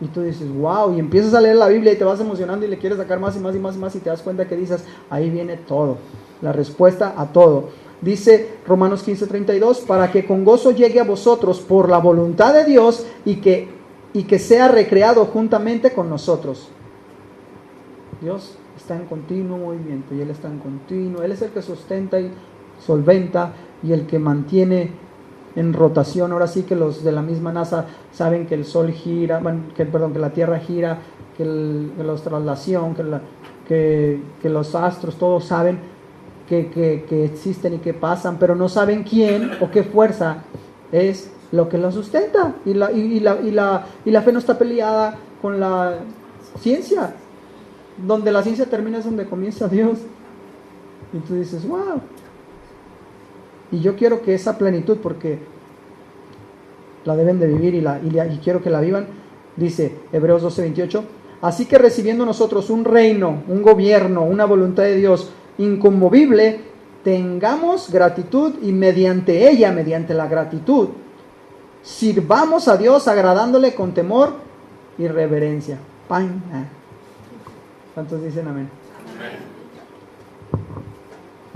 Y tú dices, wow, y empiezas a leer la Biblia y te vas emocionando y le quieres sacar más y más y más y más y te das cuenta que dices, ahí viene todo, la respuesta a todo. Dice Romanos 15:32, para que con gozo llegue a vosotros por la voluntad de Dios y que sea recreado juntamente con nosotros. Dios está en continuo movimiento y Él está en continuo, Él es el que sustenta y solventa y el que mantiene en rotación. Ahora sí que los de la misma NASA saben que el sol gira, que la Tierra gira, que la traslación, que los astros, todos saben que existen y que pasan, pero no saben quién o qué fuerza es lo que los sustenta. Y la fe no está peleada con la ciencia. Donde la ciencia termina es donde comienza Dios. Y tú dices, wow. Y yo quiero que esa plenitud, porque la deben de vivir y quiero que la vivan, dice Hebreos 12:28, así que recibiendo nosotros un reino, un gobierno, una voluntad de Dios inconmovible, tengamos gratitud y mediante ella, mediante la gratitud, sirvamos a Dios agradándole con temor y reverencia. ¿Cuántos dicen amén?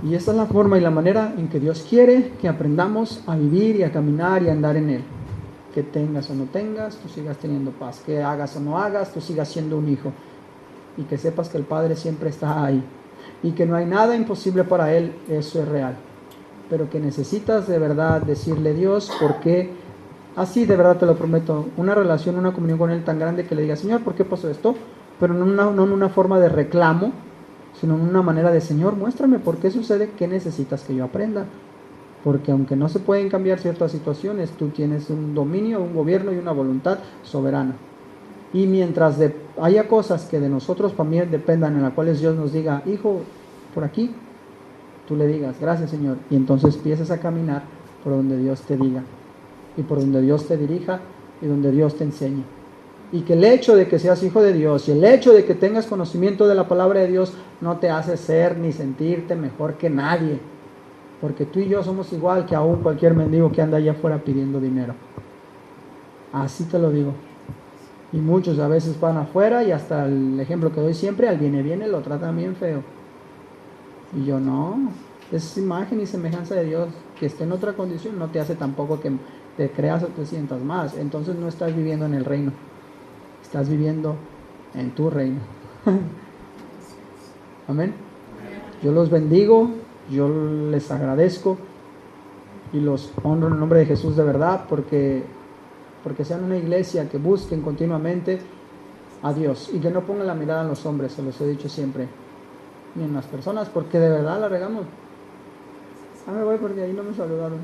Y esta es la forma y la manera en que Dios quiere que aprendamos a vivir y a caminar y a andar en Él. Que tengas o no tengas, tú sigas teniendo paz. Que hagas o no hagas, tú sigas siendo un hijo. Y que sepas que el Padre siempre está ahí. Y que no hay nada imposible para Él, eso es real. Pero que necesitas de verdad decirle, Dios, ¿por qué? Así de verdad te lo prometo, una relación, una comunión con Él tan grande que le digas, Señor, ¿por qué pasó esto? Pero no en una forma de reclamo, sino en una manera de, Señor, muéstrame por qué sucede, qué necesitas que yo aprenda. Porque aunque no se pueden cambiar ciertas situaciones, tú tienes un dominio, un gobierno y una voluntad soberana. Y mientras haya cosas que de nosotros también dependan, en las cuales Dios nos diga, hijo, por aquí, tú le digas, gracias Señor, y entonces empieces a caminar por donde Dios te diga, y por donde Dios te dirija, y donde Dios te enseñe. Y que el hecho de que seas hijo de Dios y el hecho de que tengas conocimiento de la palabra de Dios no te hace ser ni sentirte mejor que nadie, porque tú y yo somos igual que aún cualquier mendigo que anda allá afuera pidiendo dinero. Así te lo digo. Y muchos a veces van afuera y hasta el ejemplo que doy siempre, al viene lo tratan bien feo. Y yo, no, es imagen y semejanza de Dios. Que esté en otra condición no te hace tampoco que te creas o te sientas más. Entonces no estás viviendo en el reino, estás viviendo en tu reino. Amén. Yo los bendigo, yo les agradezco y los honro en el nombre de Jesús de verdad, porque sean una iglesia que busquen continuamente a Dios y que no pongan la mirada en los hombres, se los he dicho siempre, ni en las personas, porque de verdad la regamos. Me voy porque ahí no me saludaron.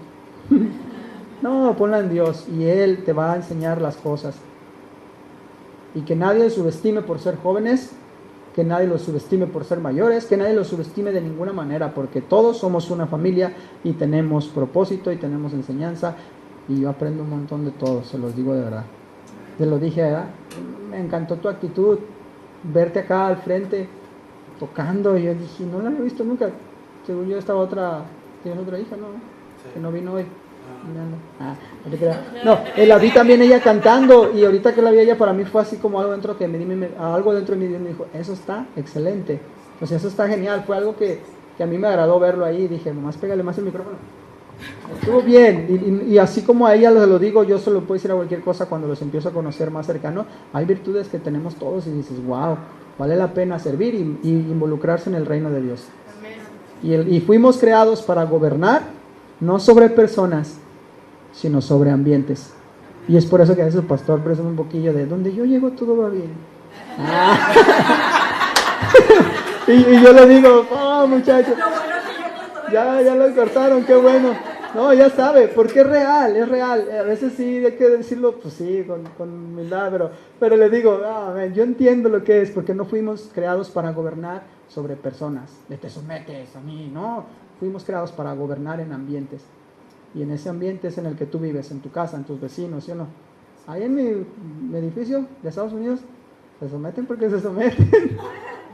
No, ponla en Dios y Él te va a enseñar las cosas. Y que nadie subestime por ser jóvenes, que nadie los subestime por ser mayores, que nadie los subestime de ninguna manera, porque todos somos una familia y tenemos propósito y tenemos enseñanza, y yo aprendo un montón de todo, se los digo de verdad. Te lo dije, ¿verdad? Me encantó tu actitud, verte acá al frente, tocando, y yo dije, no la había visto nunca. Según yo, ¿tienes otra hija, no? Sí. Que no vino hoy. No te creas. No, la vi también ella cantando, y ahorita que la vi ella, para mí fue así como algo dentro algo dentro de mí, Dios me dijo, eso está excelente, o sea, eso está genial. Fue algo que a mí me agradó verlo ahí. Dije, nomás pégale más el micrófono. Estuvo bien, y así como a ella lo digo, yo se lo puedo decir a cualquier cosa cuando los empiezo a conocer más cercano. Hay virtudes que tenemos todos y dices, wow, vale la pena servir y involucrarse en el reino de Dios. Y fuimos creados para gobernar, no sobre personas, sino sobre ambientes. Y es por eso que a veces el pastor presume un poquillo de donde yo llego todo va bien. Y yo le digo, muchachos, ya lo cortaron, qué bueno. No, ya sabe, porque es real. A veces sí hay que decirlo, pues sí, con humildad, pero le digo, yo entiendo lo que es, porque no fuimos creados para gobernar sobre personas. Te sometes a mí, no. Fuimos creados para gobernar en ambientes. Y en ese ambiente es en el que tú vives, en tu casa, en tus vecinos, ¿sí o no? Ahí en mi edificio de Estados Unidos se someten porque se someten,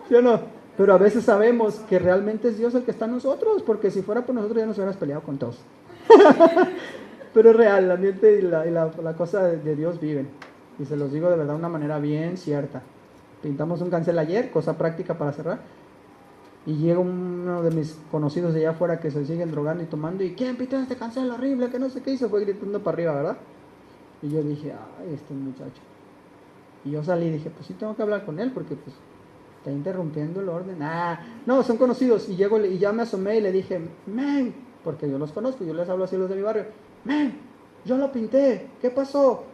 ¿sí o no? Pero a veces sabemos que realmente es Dios el que está en nosotros, porque si fuera por nosotros ya nos hubiéramos peleado con todos. Pero es real, el ambiente y la cosa de Dios viven. Y se los digo de verdad de una manera bien cierta. Pintamos un cancel ayer, cosa práctica para cerrar. Y llega uno de mis conocidos de allá afuera que se siguen drogando y tomando. ¿Y quién pintó este cancel horrible? Que no sé qué. Y se fue gritando para arriba, ¿verdad? Y yo dije, ay, este muchacho. Y yo salí y dije, pues sí tengo que hablar con él porque pues está interrumpiendo el orden. No, son conocidos. Y llego y ya me asomé y le dije, men, porque yo los conozco, yo les hablo así a los de mi barrio. Men, yo lo pinté, ¿qué pasó?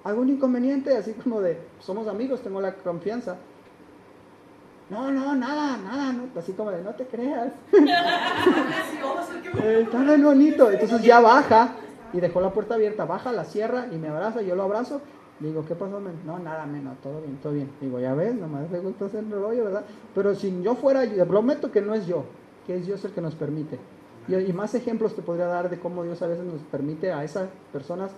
¿Algún inconveniente? Así como de, somos amigos, tengo la confianza. No, nada, no, así como de, no te creas. Está bien bonito. Entonces ya baja y dejó la puerta abierta, baja, la cierra y me abraza, yo lo abrazo. Digo, ¿qué pasó, men? No, nada, men, no, todo bien. Digo, ya ves, nomás me gusta hacer el rollo, ¿verdad? Pero si yo fuera, te prometo que no es yo, que es Dios el que nos permite. Y más ejemplos te podría dar de cómo Dios a veces nos permite a esas personas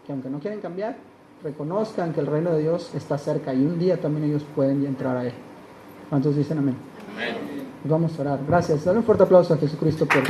que aunque no quieren cambiar, reconozcan que el reino de Dios está cerca y un día también ellos pueden entrar a él. ¿Cuántos dicen amén? Amén. Vamos a orar. Gracias. Dale un fuerte aplauso a Jesucristo por